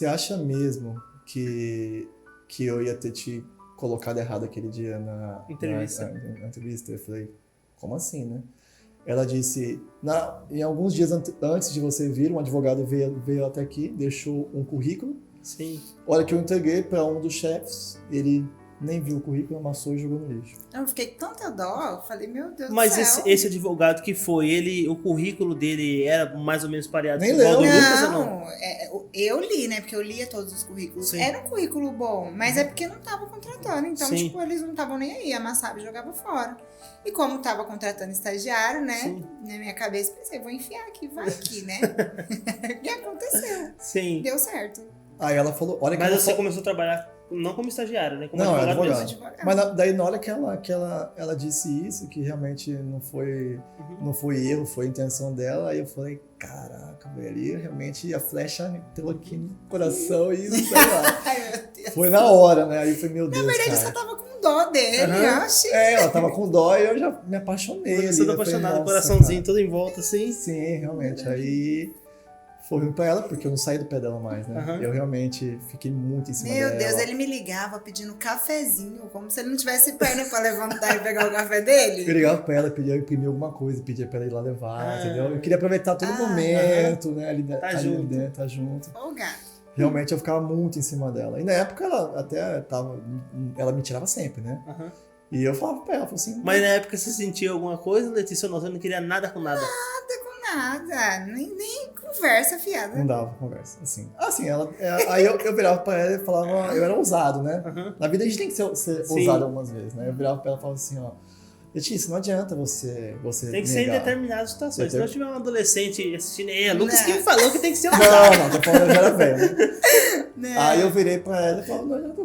[SPEAKER 2] acha mesmo que eu ia ter te colocado errado aquele dia na entrevista. Eu falei, como assim, né? Ela disse, em alguns dias antes de você vir, um advogado veio até aqui, deixou um currículo.
[SPEAKER 1] Sim.
[SPEAKER 2] A hora que eu entreguei para um dos chefes, ele nem viu o currículo, amassou e jogou no lixo.
[SPEAKER 3] Eu fiquei com tanta dó, eu falei, meu Deus
[SPEAKER 1] Mas
[SPEAKER 3] do céu.
[SPEAKER 1] esse advogado que foi, o currículo dele era mais ou menos pareado
[SPEAKER 2] Nem
[SPEAKER 1] com o do
[SPEAKER 2] leu.
[SPEAKER 1] Lucas ou não?
[SPEAKER 3] Não, eu li, né? Porque eu lia todos os currículos.
[SPEAKER 1] Sim.
[SPEAKER 3] Era um currículo bom, mas é porque não tava contratando. Então,
[SPEAKER 1] Sim.
[SPEAKER 3] tipo, eles não estavam nem aí. Amassava e jogava fora. E como tava contratando estagiário, né?
[SPEAKER 1] Sim.
[SPEAKER 3] Na minha cabeça, pensei, vou enfiar aqui, vai aqui, né? E aconteceu.
[SPEAKER 1] Sim.
[SPEAKER 3] Deu certo.
[SPEAKER 2] Aí ela falou, olha que
[SPEAKER 1] Mas
[SPEAKER 2] ela
[SPEAKER 1] você começou a trabalhar não como estagiário, né? Como
[SPEAKER 2] Não,
[SPEAKER 1] advogado
[SPEAKER 2] advogado.
[SPEAKER 1] mesmo.
[SPEAKER 2] Mas daí na hora que ela disse isso, que realmente não foi erro, foi intenção dela, aí eu falei, caraca, velho, ali realmente a flecha entrou aqui no coração e sei lá.
[SPEAKER 3] Ai, meu Deus.
[SPEAKER 2] Foi na hora, né? Aí eu falei, meu Deus,
[SPEAKER 3] Na verdade, eu
[SPEAKER 2] cara.
[SPEAKER 3] só tava com dó dele, eu achei.
[SPEAKER 2] Ela tava com dó e eu já me apaixonei.
[SPEAKER 1] Você
[SPEAKER 2] ali,
[SPEAKER 1] tá
[SPEAKER 2] eu falei,
[SPEAKER 1] apaixonado,
[SPEAKER 2] nossa,
[SPEAKER 1] coraçãozinho
[SPEAKER 2] cara.
[SPEAKER 1] todo em volta, assim.
[SPEAKER 2] Sim, realmente. Aí foi ruim pra ela, porque eu não saí do pé dela mais, né?
[SPEAKER 1] Aham.
[SPEAKER 2] Eu realmente fiquei muito em cima
[SPEAKER 3] Meu
[SPEAKER 2] dela.
[SPEAKER 3] Deus, ele me ligava pedindo cafezinho, como se ele não tivesse perna pra levantar e pegar o café dele.
[SPEAKER 2] Eu ligava pra ela, pedia eu imprimir alguma coisa, pedia pra ela ir lá levar,
[SPEAKER 1] Ah.
[SPEAKER 2] entendeu? Eu queria aproveitar todo momento, né? Ali,
[SPEAKER 1] Tá
[SPEAKER 2] ali
[SPEAKER 1] junto.
[SPEAKER 2] dentro, tá junto.
[SPEAKER 3] Ô, gato.
[SPEAKER 2] Realmente eu ficava muito em cima dela. E na época ela até tava. Ela me tirava sempre, né?
[SPEAKER 1] Aham.
[SPEAKER 2] E eu falava pra ela, falava assim.
[SPEAKER 1] Mas na época você sentia alguma coisa, Letícia, ou não? Você não queria nada com nada?
[SPEAKER 3] Nada, nem conversa fiada.
[SPEAKER 2] Não dava conversa, assim. Aí eu virava pra ela e falava, eu era ousado, né?
[SPEAKER 1] Aham.
[SPEAKER 2] Na vida a gente tem que ser
[SPEAKER 1] Sim.
[SPEAKER 2] ousado algumas vezes, né? Eu virava pra ela e falava assim, ó, Letícia, não adianta você
[SPEAKER 1] Tem que ser em
[SPEAKER 2] negar.
[SPEAKER 1] determinadas situações. Se
[SPEAKER 2] Determin-
[SPEAKER 1] não tiver um adolescente assistindo, Lucas
[SPEAKER 3] Não.
[SPEAKER 1] que me falou que tem que ser um
[SPEAKER 2] Não, tô falando, eu já era velho, né?
[SPEAKER 3] Né?
[SPEAKER 2] Aí eu virei pra ela e falei, não adianta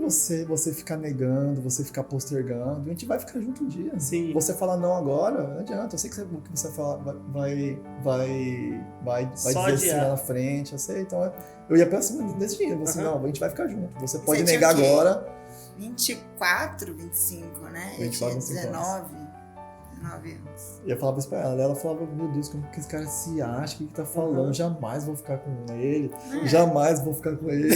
[SPEAKER 2] você ficar negando, você ficar postergando, a gente vai ficar junto um dia.
[SPEAKER 1] Sim.
[SPEAKER 2] Você falar não agora, não adianta, eu sei que o que você falar vai
[SPEAKER 1] Só
[SPEAKER 2] dizer sim
[SPEAKER 1] adiar.
[SPEAKER 2] lá na frente, eu sei, então eu ia pensando desse dia, eu falei assim,
[SPEAKER 1] Aham.
[SPEAKER 2] não, a gente vai ficar junto, você pode
[SPEAKER 3] Você tinha
[SPEAKER 2] negar
[SPEAKER 3] o quê?
[SPEAKER 2] agora,
[SPEAKER 3] 24, 25, né? Eu
[SPEAKER 2] 24,
[SPEAKER 3] tinha
[SPEAKER 2] 25
[SPEAKER 3] 19 anos.
[SPEAKER 2] e eu falava isso pra ela, ela falava, meu Deus, como que esse cara se acha, o que tá falando,
[SPEAKER 1] Aham.
[SPEAKER 2] jamais vou ficar com ele,
[SPEAKER 3] É.
[SPEAKER 2] jamais vou ficar com ele.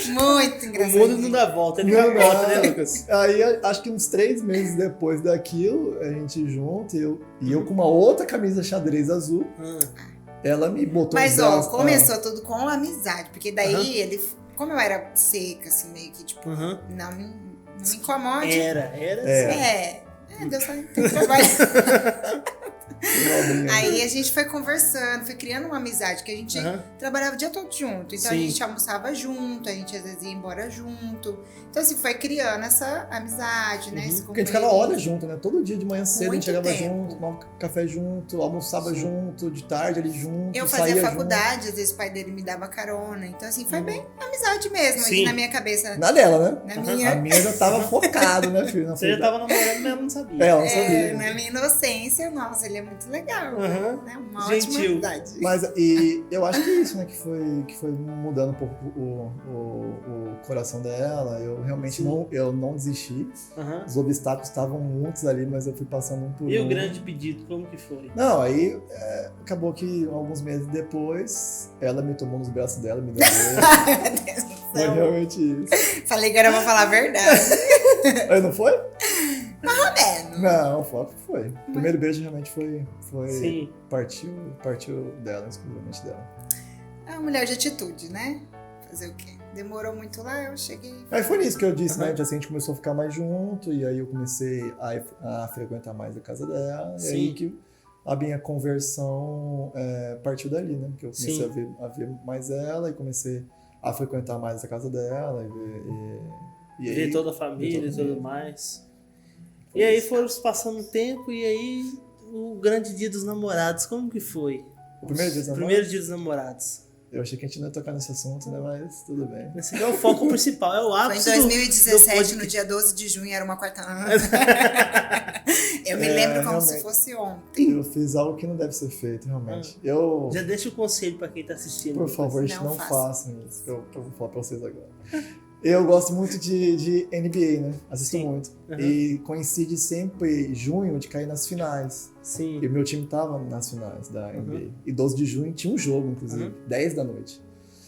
[SPEAKER 3] Muito
[SPEAKER 1] O
[SPEAKER 3] engraçado.
[SPEAKER 1] mundo não dá volta, ele
[SPEAKER 2] Não
[SPEAKER 1] dá volta,
[SPEAKER 2] dá.
[SPEAKER 1] né, Lucas?
[SPEAKER 2] Aí, acho que uns 3 meses depois daquilo, a gente junto, eu com uma outra camisa xadrez azul, ela me botou
[SPEAKER 3] Mas,
[SPEAKER 2] nos
[SPEAKER 3] ó,
[SPEAKER 2] braços,
[SPEAKER 3] começou tudo com amizade. Porque daí
[SPEAKER 1] Aham.
[SPEAKER 3] ele, como eu era seca, assim, meio que, tipo,
[SPEAKER 1] Aham.
[SPEAKER 3] não me incomode.
[SPEAKER 1] Era.
[SPEAKER 3] Deus sabe, tem que trabalhar.
[SPEAKER 2] Finalzinho.
[SPEAKER 3] Aí a gente foi conversando, foi criando uma amizade, que a gente
[SPEAKER 1] Aham.
[SPEAKER 3] trabalhava o dia todo junto. Então
[SPEAKER 1] Sim.
[SPEAKER 3] a gente almoçava junto, a gente às vezes ia embora junto. Então, assim, foi criando essa amizade, né?
[SPEAKER 1] Uhum.
[SPEAKER 3] Esse
[SPEAKER 2] Porque a gente ficava
[SPEAKER 3] companheirismo.
[SPEAKER 2] horas junto, né? Todo dia de manhã cedo a gente
[SPEAKER 3] Muito
[SPEAKER 2] chegava
[SPEAKER 3] tempo.
[SPEAKER 2] junto, tomava café junto, almoçava
[SPEAKER 1] Sim.
[SPEAKER 2] junto, de tarde ali junto,
[SPEAKER 3] Eu
[SPEAKER 2] saía
[SPEAKER 3] fazia
[SPEAKER 2] junto.
[SPEAKER 3] faculdade, às vezes o pai dele me dava carona. Então, assim, foi bem amizade mesmo.
[SPEAKER 1] Sim.
[SPEAKER 3] E na minha cabeça,
[SPEAKER 2] Na dela, né?
[SPEAKER 3] na
[SPEAKER 1] Aham.
[SPEAKER 3] minha...
[SPEAKER 2] A minha já tava focado, né, filho? Na
[SPEAKER 1] Você já
[SPEAKER 2] faculdade.
[SPEAKER 1] tava namorando mesmo, não sabia.
[SPEAKER 2] Ela não sabia.
[SPEAKER 3] na minha inocência, nossa, ele é muito legal.
[SPEAKER 1] Aham.
[SPEAKER 3] Né? Uma
[SPEAKER 1] Gentil.
[SPEAKER 3] ótima amizade.
[SPEAKER 2] Mas e eu acho que é isso, né? Que foi mudando um pouco o coração dela. Eu realmente
[SPEAKER 1] Sim.
[SPEAKER 2] não desisti.
[SPEAKER 1] Aham.
[SPEAKER 2] Os obstáculos estavam muitos ali, mas eu fui passando um por
[SPEAKER 1] E
[SPEAKER 2] um.
[SPEAKER 1] o grande pedido, como que foi?
[SPEAKER 2] Não, aí acabou que alguns meses depois, ela me tomou nos braços dela, me deu beijo.
[SPEAKER 3] Ai, meu Deus do
[SPEAKER 2] Foi
[SPEAKER 3] céu.
[SPEAKER 2] realmente isso.
[SPEAKER 3] Falei que era pra falar a verdade.
[SPEAKER 2] Aí não foi?
[SPEAKER 3] Menos.
[SPEAKER 2] Não, foi. O primeiro beijo realmente foi
[SPEAKER 1] Sim.
[SPEAKER 2] partiu dela, exclusivamente dela.
[SPEAKER 3] É uma mulher de atitude, né? Fazer o quê? Demorou muito lá, eu cheguei.
[SPEAKER 2] Aí foi nisso que eu disse,
[SPEAKER 1] Aham.
[SPEAKER 2] né? Assim, a gente começou a ficar mais junto, e aí eu comecei a frequentar mais a casa dela,
[SPEAKER 1] Sim.
[SPEAKER 2] e aí que a minha conversão partiu dali, né? Que eu comecei
[SPEAKER 1] Sim.
[SPEAKER 2] a ver mais ela, e comecei a frequentar mais a casa dela, e aí...
[SPEAKER 1] Ver toda a família
[SPEAKER 2] ver
[SPEAKER 1] e
[SPEAKER 2] toda a
[SPEAKER 1] tudo mais. E aí foram passando o tempo, e aí o grande dia dos namorados, como que foi?
[SPEAKER 2] O primeiro dia dos
[SPEAKER 1] O
[SPEAKER 2] namorados?
[SPEAKER 1] primeiro dia dos namorados.
[SPEAKER 2] Eu achei que a gente não ia tocar nesse assunto, né? Mas tudo bem.
[SPEAKER 1] Esse aqui é o foco principal, é o
[SPEAKER 3] Foi em
[SPEAKER 1] ápice do
[SPEAKER 3] 2017,
[SPEAKER 1] podcast.
[SPEAKER 3] no dia 12 de junho, era uma quarta. Eu me lembro como se
[SPEAKER 2] realmente.
[SPEAKER 3] fosse ontem.
[SPEAKER 2] Eu fiz algo que não deve ser feito, realmente. Eu...
[SPEAKER 1] Já deixa o conselho pra quem tá assistindo.
[SPEAKER 2] Por favor,
[SPEAKER 3] Não
[SPEAKER 2] gente, não
[SPEAKER 3] façam.
[SPEAKER 2] façam isso, que eu vou falar pra vocês agora. Eu gosto muito de NBA, né? Assisto
[SPEAKER 1] Sim.
[SPEAKER 2] muito.
[SPEAKER 1] Uhum.
[SPEAKER 2] E coincide sempre junho de cair nas finais.
[SPEAKER 1] Sim.
[SPEAKER 2] E o meu time tava nas finais da NBA.
[SPEAKER 1] Uhum.
[SPEAKER 2] E 12 de junho tinha um jogo, inclusive,
[SPEAKER 1] Uhum.
[SPEAKER 2] 10 da noite.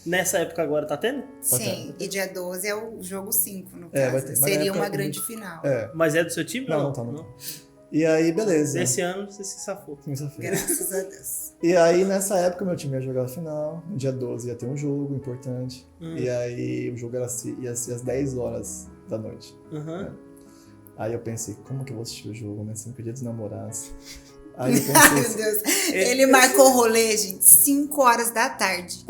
[SPEAKER 1] Nessa época agora tá tendo?
[SPEAKER 3] Sim, e dia 12 é o jogo 5, no
[SPEAKER 2] É,
[SPEAKER 3] caso.
[SPEAKER 2] vai ter, mas na
[SPEAKER 3] Seria
[SPEAKER 2] época
[SPEAKER 3] uma grande final.
[SPEAKER 1] Mas é do seu time?
[SPEAKER 2] Não, não. E aí, beleza.
[SPEAKER 1] Esse ano você se safou.
[SPEAKER 3] Graças a Deus.
[SPEAKER 2] E aí, nessa época, meu time ia jogar a final. No dia 12 ia ter um jogo importante. E aí, o jogo ia ser às 10 horas da noite. Né? Aí eu pensei, como que eu vou assistir o jogo, né? 5 dias dos namorados. Aí eu pensei,
[SPEAKER 3] ai, meu Deus. Ele marcou o rolê, gente, 5 horas da tarde.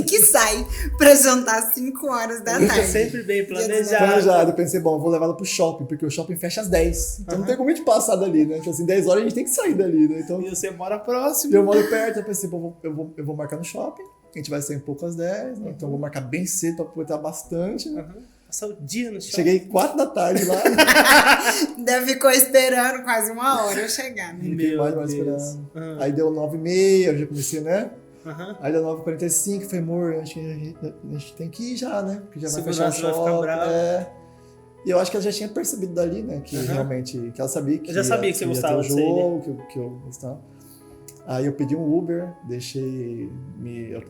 [SPEAKER 3] que sai pra jantar às 5 horas da tarde.
[SPEAKER 1] Sempre bem planejado.
[SPEAKER 2] Eu pensei, bom, eu vou levá-la pro shopping, porque o shopping fecha às 10. Então não tem como a gente passar dali, né? Tipo assim, 10 horas a gente tem que sair dali, né? Então,
[SPEAKER 1] e você mora próximo.
[SPEAKER 2] E eu moro perto, eu pensei, bom, eu vou marcar no shopping, a gente vai sair um pouco às 10, né? Então eu vou marcar bem cedo pra aproveitar bastante, né?
[SPEAKER 1] Passar o dia no shopping.
[SPEAKER 2] Cheguei 4 da tarde lá.
[SPEAKER 3] Ainda ficou esperando quase 1 hora eu chegar, né?
[SPEAKER 2] Fiquei mais esperando. Aí deu 9h30, eu já comecei, né? Aí deu 9h45, falei, amor, acho que a gente tem que ir já, né? Porque já vai fechar o shopping. Vai ficar bravo. E eu acho que ela já tinha percebido dali, né? Que realmente, que ela sabia que
[SPEAKER 1] eu já sabia que você gostava
[SPEAKER 2] do jogo, que eu gostava. Aí eu pedi um Uber, deixei... Eu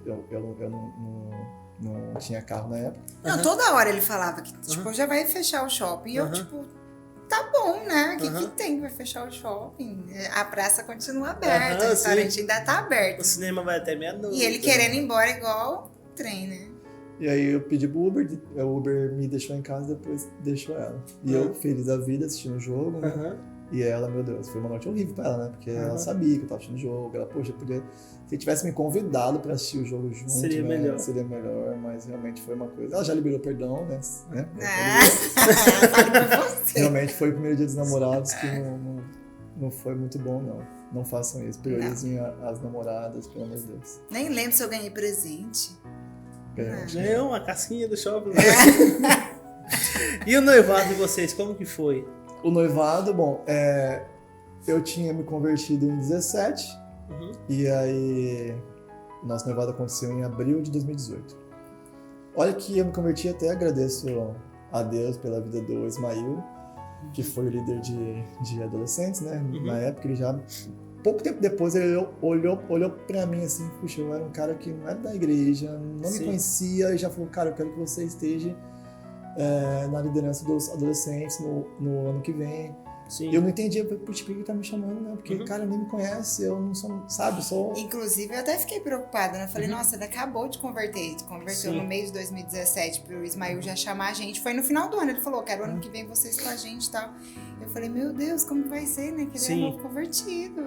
[SPEAKER 2] não tinha carro na época.
[SPEAKER 3] Não, toda hora ele falava que, tipo, já vai fechar o shopping. E eu, tipo, tá bom, né? O que tem? Vai fechar o shopping. A praça continua aberta, o restaurante ainda tá aberto.
[SPEAKER 1] O cinema vai até meia-noite.
[SPEAKER 3] E ele querendo ir embora igual trem, né?
[SPEAKER 2] E aí eu pedi pro Uber, o Uber me deixou em casa, depois deixou ela. E eu, feliz da vida, assistindo o jogo, né? E ela, meu Deus, foi uma noite horrível pra ela, né? Porque ela sabia que eu tava assistindo o jogo, ela, poxa, podia... Se tivesse me convidado pra assistir o jogo junto,
[SPEAKER 1] seria melhor,
[SPEAKER 2] mas realmente foi uma coisa... Ela já liberou perdão, né?
[SPEAKER 3] Fale por você.
[SPEAKER 2] Realmente foi o primeiro dia dos namorados que não foi muito bom, não. Não façam isso, priorizem as namoradas, pelo amor de Deus.
[SPEAKER 3] Nem lembro se eu ganhei presente.
[SPEAKER 1] Ganhou uma casquinha do shopping. E o noivado de vocês, como que foi?
[SPEAKER 2] O noivado, bom, eu tinha me convertido em 17, e aí o nosso noivado aconteceu em abril de 2018. Olha que eu me converti, até agradeço a Deus pela vida do Ismael, que foi o líder de adolescentes, né? Na época ele já... Pouco tempo depois ele olhou pra mim assim, puxa, eu era um cara que não era da igreja, não me conhecia, e já falou, cara, eu quero que você esteja na liderança dos adolescentes no ano que vem.
[SPEAKER 1] Sim.
[SPEAKER 2] Eu não entendia por que ele tá me chamando, né? Porque, cara, nem me conhece, eu não sou, sabe, sou...
[SPEAKER 3] Inclusive, eu até fiquei preocupada, né? Eu falei, nossa, ele acabou de converter. Converteu no mês de 2017 pro Ismael já chamar a gente. Foi no final do ano, ele falou, quero ano que vem vocês com a gente e tal. Eu falei, meu Deus, como vai ser, né? Que ele é novo convertido.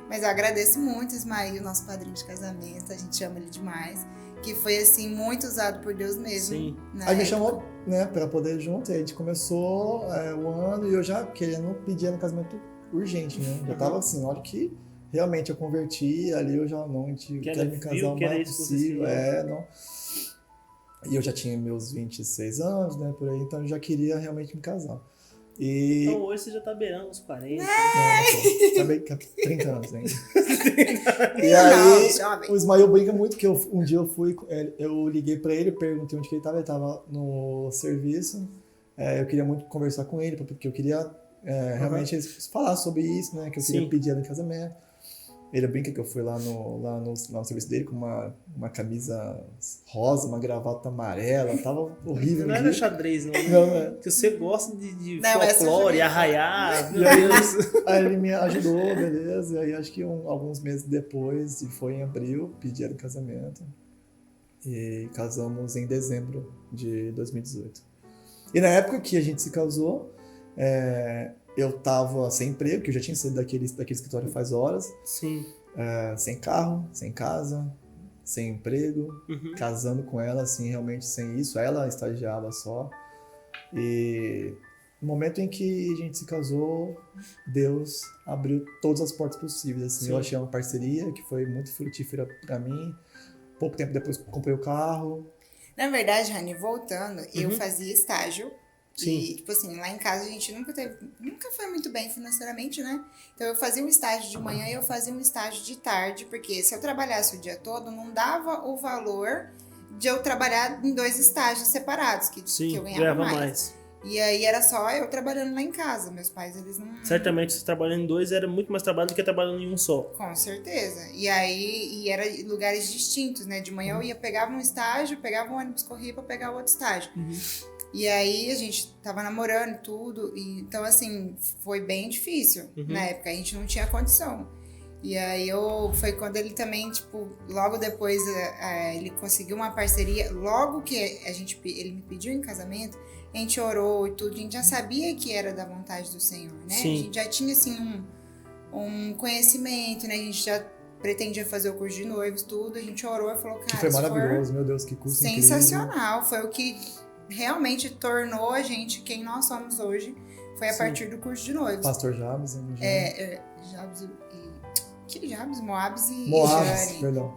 [SPEAKER 3] Mas eu agradeço muito o Ismael, nosso padrinho de casamento, a gente ama ele demais. Que foi, assim, muito usado por Deus mesmo.
[SPEAKER 1] Sim.
[SPEAKER 2] Aí me chamou, né, pra poder ir junto, e a gente começou o ano e eu já querendo pedir no casamento urgente, né? Já tava assim, na hora que realmente eu converti, ali eu já não, a gente quer me casar o mais possível. Não. E eu já tinha meus 26 anos, né, por aí, então eu já queria realmente me casar. E...
[SPEAKER 1] Então hoje você já tá beirando os 40.
[SPEAKER 2] Tá bem 30 anos ainda. E aí o Ismael brinca muito que um dia eu liguei pra ele, perguntei onde que ele tava no serviço. Eu queria muito conversar com ele, porque eu queria realmente falar sobre isso, né? Que eu queria pedir ela em casamento. Ele brinca que eu fui lá no serviço dele com uma camisa rosa, uma gravata amarela, tava horrível.
[SPEAKER 1] Não era xadrez, não.
[SPEAKER 2] Não,
[SPEAKER 1] que você gosta de folclore, arraiar.
[SPEAKER 2] Aí ele me ajudou, beleza. E aí acho que alguns meses depois, e foi em abril, pedi ela em casamento. E casamos em dezembro de 2018. E na época que a gente se casou, eu tava sem emprego, que eu já tinha saído daquele escritório faz horas.
[SPEAKER 1] Sim.
[SPEAKER 2] Sem carro, sem casa, sem emprego. Casando com ela, assim, realmente sem isso. Ela estagiava só. E no momento em que a gente se casou, Deus abriu todas as portas possíveis. Assim. Eu achei uma parceria que foi muito frutífera pra mim. Pouco tempo depois comprei o carro.
[SPEAKER 3] Na verdade, Rani, voltando, eu fazia estágio.
[SPEAKER 1] Sim.
[SPEAKER 3] E, tipo assim, lá em casa a gente nunca foi muito bem financeiramente, né? Então eu fazia um estágio de manhã e eu fazia um estágio de tarde, porque se eu trabalhasse o dia todo, não dava o valor de eu trabalhar em 2 estágios separados, que eu ganhava mais. E aí era só eu trabalhando lá em casa. Meus pais, eles não...
[SPEAKER 1] Certamente, se trabalhando em 2 era muito mais trabalho do que trabalhando em um só.
[SPEAKER 3] Com certeza. E aí, era lugares distintos, né? De manhã eu pegava um estágio, pegava um ônibus, corria pra pegar outro estágio. E aí a gente tava namorando e tudo. Então, assim, foi bem difícil. Na época, a gente não tinha condição. E aí foi quando ele também, tipo, logo depois ele conseguiu uma parceria. Logo que ele me pediu em casamento, a gente orou e tudo, a gente já sabia que era da vontade do Senhor, né?
[SPEAKER 1] Sim.
[SPEAKER 3] A gente já tinha, assim, um conhecimento, né? A gente já pretendia fazer o curso de noivos, tudo. A gente orou e falou, cara,
[SPEAKER 2] que foi maravilhoso, meu Deus, que curso
[SPEAKER 3] sensacional.
[SPEAKER 2] incrível.
[SPEAKER 3] Foi o que realmente tornou a gente quem nós somos hoje. Foi a partir do curso de noivos.
[SPEAKER 2] Pastor Jabes,
[SPEAKER 3] Jabes que Jabes? Moabs e
[SPEAKER 2] Jane.
[SPEAKER 3] Perdão.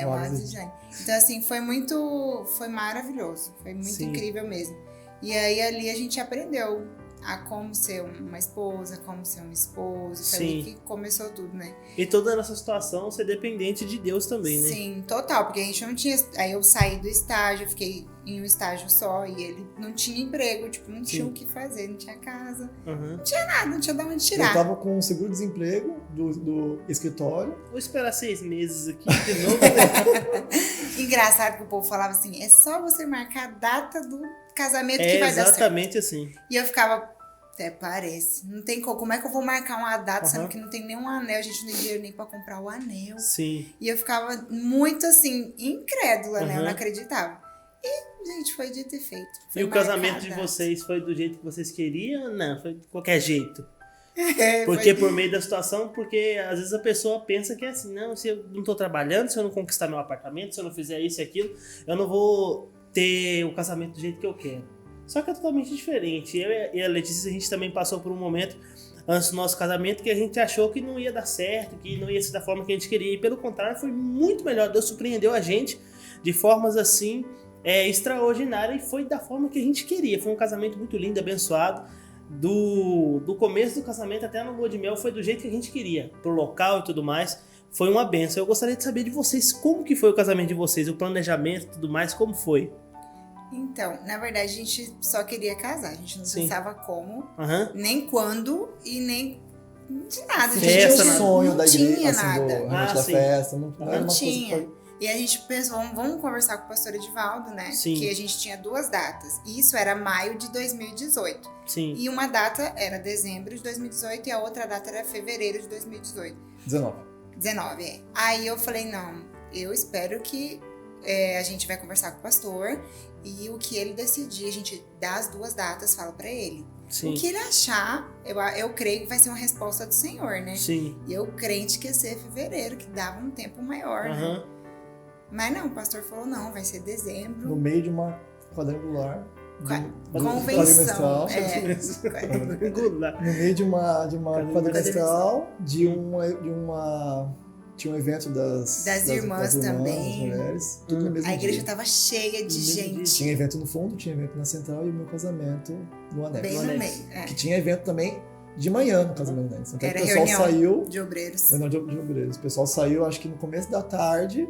[SPEAKER 3] Moabs e Jane. Então, assim, foi maravilhoso. Foi muito incrível mesmo. E aí, ali, a gente aprendeu a como ser uma esposa, como ser um esposo. Foi ali que começou tudo, né?
[SPEAKER 1] E toda essa situação ser dependente de Deus também, né?
[SPEAKER 3] Sim, total. Porque a gente não tinha... Aí eu saí do estágio, fiquei em um estágio só. E ele não tinha emprego, tipo, não tinha o que fazer. Não tinha casa, não tinha nada, não tinha de onde tirar.
[SPEAKER 2] Eu tava com um seguro-desemprego do escritório.
[SPEAKER 1] Vou esperar 6 meses aqui de novo, né?
[SPEAKER 3] Engraçado que o povo falava assim, é só você marcar a data do casamento que vai dar certo.
[SPEAKER 1] Exatamente assim.
[SPEAKER 3] E eu ficava, até parece, não tem como é que eu vou marcar uma data sendo que não tem nenhum anel, a gente não tem dinheiro nem pra comprar o anel.
[SPEAKER 1] Sim.
[SPEAKER 3] E eu ficava muito assim, incrédula, né? Eu não acreditava. E, gente, foi dito e feito.
[SPEAKER 1] E o casamento de vocês foi do jeito que vocês queriam? Não, foi de qualquer jeito. Porque por meio da situação, porque às vezes a pessoa pensa que é assim, não, se eu não tô trabalhando, se eu não conquistar meu apartamento, se eu não fizer isso e aquilo, eu não vou ter o casamento do jeito que eu quero. Só que é totalmente diferente. Eu e a Letícia, a gente também passou por um momento antes do nosso casamento que a gente achou que não ia dar certo, que não ia ser da forma que a gente queria. E pelo contrário, foi muito melhor. Deus surpreendeu a gente de formas assim extraordinárias e foi da forma que a gente queria. Foi um casamento muito lindo, abençoado. Do começo do casamento até no lua de mel foi do jeito que a gente queria, pro local e tudo mais, foi uma benção. Eu gostaria de saber de vocês, como que foi o casamento de vocês, o planejamento e tudo mais, como foi?
[SPEAKER 3] Então, na verdade a gente só queria casar, a gente não pensava como, nem quando e nem de nada.
[SPEAKER 2] A gente tinha um sonho da igreja,
[SPEAKER 3] tinha
[SPEAKER 2] assim,
[SPEAKER 3] nada.
[SPEAKER 2] Da festa,
[SPEAKER 3] não tinha. E a gente pensou, vamos conversar com o pastor Edivaldo, né?
[SPEAKER 1] Sim.
[SPEAKER 3] Que a gente tinha 2 datas. E isso era maio de 2018.
[SPEAKER 1] Sim.
[SPEAKER 3] E uma data era dezembro de 2018 e a outra data era fevereiro de 2018. 19, Aí eu falei, não, eu espero que a gente vai conversar com o pastor e o que ele decidir, a gente dá as 2 datas, fala pra ele. Sim. O que ele achar, eu creio que vai ser uma resposta do Senhor, né?
[SPEAKER 1] Sim.
[SPEAKER 3] E eu crente que ia ser fevereiro, que dava um tempo maior, né? Mas não, o pastor falou, não, vai ser dezembro.
[SPEAKER 2] No meio de uma quadrangular.
[SPEAKER 3] Convenção.
[SPEAKER 2] No meio de uma quadrimestral, tinha um evento das
[SPEAKER 3] irmãs também.
[SPEAKER 2] Das mulheres, tudo no mesmo
[SPEAKER 3] dia. A igreja
[SPEAKER 2] dia.
[SPEAKER 3] Tava cheia de gente.
[SPEAKER 2] Tinha evento no fundo, tinha evento na central e o meu casamento no anexo.
[SPEAKER 3] Bem no meio.
[SPEAKER 2] Que tinha evento também de manhã no casamento do anexo. Então
[SPEAKER 3] era
[SPEAKER 2] o pessoal saiu.
[SPEAKER 3] De obreiros.
[SPEAKER 2] Não, de obreiros. O pessoal saiu, acho que no começo da tarde.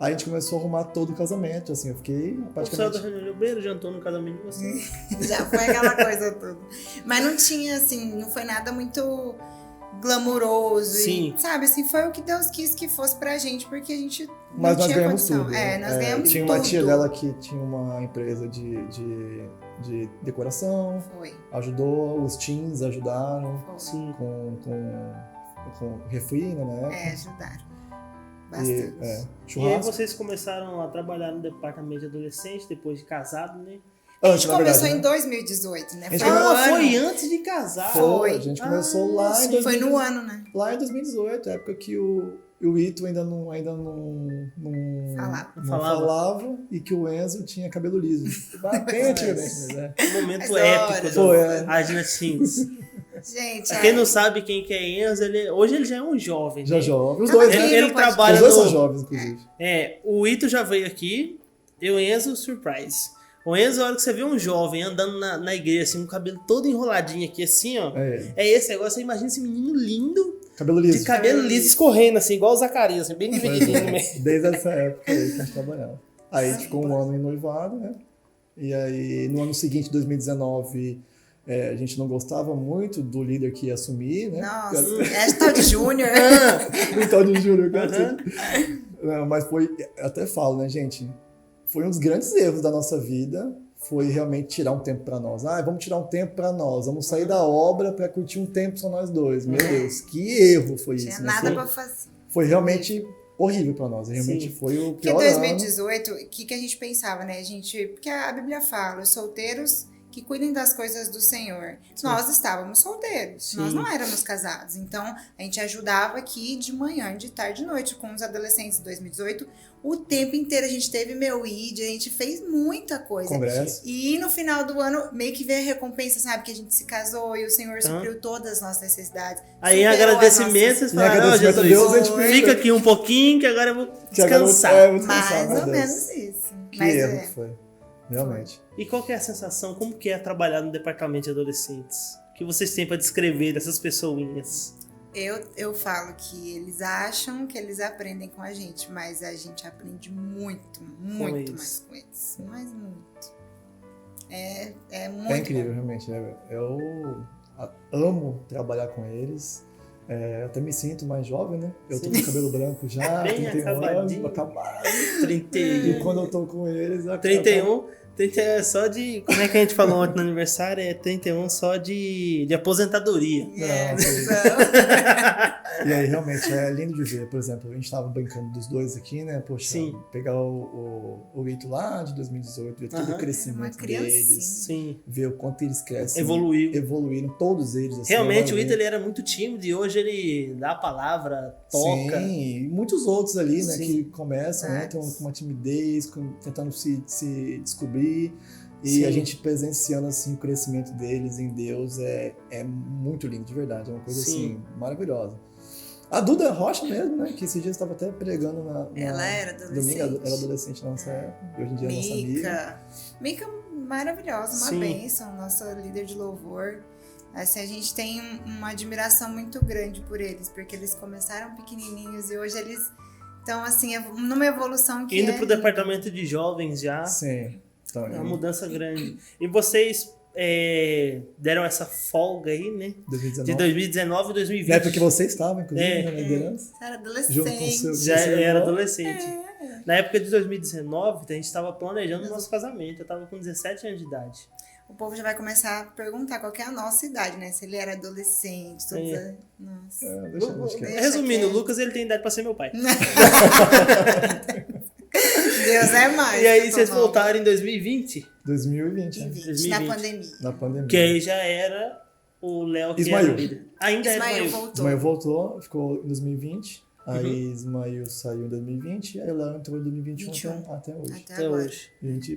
[SPEAKER 2] Aí a gente começou a arrumar todo o casamento, assim, eu fiquei praticamente...
[SPEAKER 1] O céu da reunião de obreiro jantou no casamento de vocês.
[SPEAKER 3] Já foi aquela coisa toda. Mas não tinha, assim, não foi nada muito glamuroso.
[SPEAKER 1] Sim.
[SPEAKER 3] E, sabe, assim, foi o que Deus quis que fosse pra gente, porque a gente
[SPEAKER 2] Mas
[SPEAKER 3] não
[SPEAKER 2] nós
[SPEAKER 3] tinha
[SPEAKER 2] ganhamos
[SPEAKER 3] condição.
[SPEAKER 2] tudo.
[SPEAKER 3] Nós ganhamos
[SPEAKER 2] tinha
[SPEAKER 3] tudo.
[SPEAKER 2] uma tia dela que tinha uma empresa de decoração.
[SPEAKER 3] Foi.
[SPEAKER 2] Ajudou, os teens ajudaram.
[SPEAKER 3] Foi.
[SPEAKER 2] Sim. Com refri, né?
[SPEAKER 3] Ajudaram. Bastante.
[SPEAKER 1] E aí vocês começaram a trabalhar no departamento de adolescente, depois de casado, né?
[SPEAKER 3] A gente começou em 2018, né?
[SPEAKER 1] Foi antes de casar.
[SPEAKER 2] Foi. A gente começou lá em 2018.
[SPEAKER 3] Foi no ano, né?
[SPEAKER 2] Lá em 2018, época que o Ito ainda não falava e que o Enzo tinha cabelo liso. Bem antigamente, né?
[SPEAKER 1] Um momento épico do Agina Teens.
[SPEAKER 3] Gente,
[SPEAKER 1] quem não sabe quem que é Enzo, hoje ele já é um jovem.
[SPEAKER 2] Já
[SPEAKER 1] né?
[SPEAKER 2] jovem. Os dois,
[SPEAKER 1] ele trabalha
[SPEAKER 2] os dois são jovens, inclusive.
[SPEAKER 1] O Ito já veio aqui e o Enzo, surprise. O Enzo, a hora que você vê um jovem andando na igreja, assim, com o cabelo todo enroladinho aqui, assim, ó. É esse negócio. Você imagina esse menino lindo.
[SPEAKER 2] Cabelo liso.
[SPEAKER 1] De cabelo liso escorrendo, assim, igual o Zacarias, assim, bem divididinho no meio.
[SPEAKER 2] Desde essa época aí que a gente trabalhava. Aí a gente ficou um ano em noivado, né? E aí, no ano seguinte, 2019, a gente não gostava muito do líder que ia assumir, né?
[SPEAKER 3] Nossa, é tal de Júnior.
[SPEAKER 2] O tal de Júnior, não, mas foi, até falo, né, gente? Foi um dos grandes erros da nossa vida, foi realmente tirar um tempo para nós. Vamos tirar um tempo para nós, vamos sair da obra para curtir um tempo só nós dois. Meu Deus, que erro foi isso.
[SPEAKER 3] Tinha
[SPEAKER 2] né?
[SPEAKER 3] nada para fazer.
[SPEAKER 2] Foi realmente horrível para nós, realmente foi o pior
[SPEAKER 3] ano. Porque
[SPEAKER 2] em
[SPEAKER 3] 2018, o que a gente pensava, né? Porque a Bíblia fala, os solteiros que cuidem das coisas do Senhor. Sim. Nós estávamos solteiros, Sim. Nós não éramos casados. Então, a gente ajudava aqui de manhã, de tarde, de noite, com os adolescentes de 2018. O tempo inteiro a gente teve meu ID, a gente fez muita coisa.
[SPEAKER 2] Congresso.
[SPEAKER 3] E no final do ano, meio que veio a recompensa, sabe? Que a gente se casou e o Senhor supriu todas as nossas necessidades.
[SPEAKER 1] Aí em agradecimento, vocês falaram, Jesus, a Deus, a gente fica aqui um pouquinho que agora eu vou descansar.
[SPEAKER 3] Mais ou menos isso.
[SPEAKER 2] Que erro que foi. Realmente.
[SPEAKER 1] E qual que é a sensação? Como que é trabalhar no departamento de adolescentes? O que vocês têm para descrever dessas pessoinhas?
[SPEAKER 3] Eu falo que eles acham que eles aprendem com a gente, mas a gente aprende muito mais com eles. Mas muito. É muito.
[SPEAKER 2] É incrível, bom. Realmente. Eu amo trabalhar com eles. Eu até me sinto mais jovem, né? Eu tô com cabelo branco já, 31 anos, acabado.
[SPEAKER 1] 31.
[SPEAKER 2] E quando eu tô com eles...
[SPEAKER 1] 31 é só de... Como é que a gente falou ontem no aniversário? É 31 só de aposentadoria.
[SPEAKER 2] E aí, realmente, é lindo de ver. Por exemplo, a gente tava brincando dos dois aqui, né? Poxa, Sim. Pegar o Ito lá de 2018, ver todo o crescimento deles.
[SPEAKER 1] Sim.
[SPEAKER 2] Ver o quanto eles crescem. Evoluíram, todos eles. Assim,
[SPEAKER 1] realmente, o Ito ele era muito tímido e hoje ele dá a palavra, toca.
[SPEAKER 2] Sim, e muitos outros ali, né? Sim. Que começam, entram com uma timidez, tentando se descobrir. E Sim. A gente presenciando assim, o crescimento deles em Deus é muito lindo, de verdade. É uma coisa Sim. Assim, maravilhosa. A Duda Rocha mesmo, né? Que esses dias estava até pregando
[SPEAKER 3] ela era adolescente.
[SPEAKER 2] Domingo, ela adolescente na nossa época. E hoje em dia é nossa amiga.
[SPEAKER 3] Mica maravilhosa, uma bênção, nossa líder de louvor. Assim, a gente tem uma admiração muito grande por eles, porque eles começaram pequenininhos e hoje eles estão, assim, numa evolução que
[SPEAKER 1] indo pro departamento de jovens já.
[SPEAKER 2] Sim.
[SPEAKER 1] Então, é uma mudança grande. E vocês deram essa folga aí, né?
[SPEAKER 2] 2019.
[SPEAKER 1] De 2019 e 2020.
[SPEAKER 2] É porque você estava, inclusive, na liderança.
[SPEAKER 3] Você era adolescente.
[SPEAKER 1] Já era adolescente. Na época de 2019, a gente estava planejando o nosso casamento. Eu estava com 17 anos de idade.
[SPEAKER 3] O povo já vai começar a perguntar qual que é a nossa idade, né? Se ele era adolescente, Nossa.
[SPEAKER 1] Resumindo, o Lucas ele tem idade para ser meu pai.
[SPEAKER 3] Deus é mais.
[SPEAKER 1] E aí vocês voltaram em 2020?
[SPEAKER 2] 2020.
[SPEAKER 3] Na pandemia.
[SPEAKER 1] Que aí já era o Léo que
[SPEAKER 2] Ismael.
[SPEAKER 1] era líder. Ainda
[SPEAKER 3] Ismael
[SPEAKER 1] voltou.
[SPEAKER 2] Ismael voltou, ficou em 2020. Aí Ismael saiu em 2020 e aí o Léo entrou em 2021 até hoje.
[SPEAKER 3] Até hoje.
[SPEAKER 2] A gente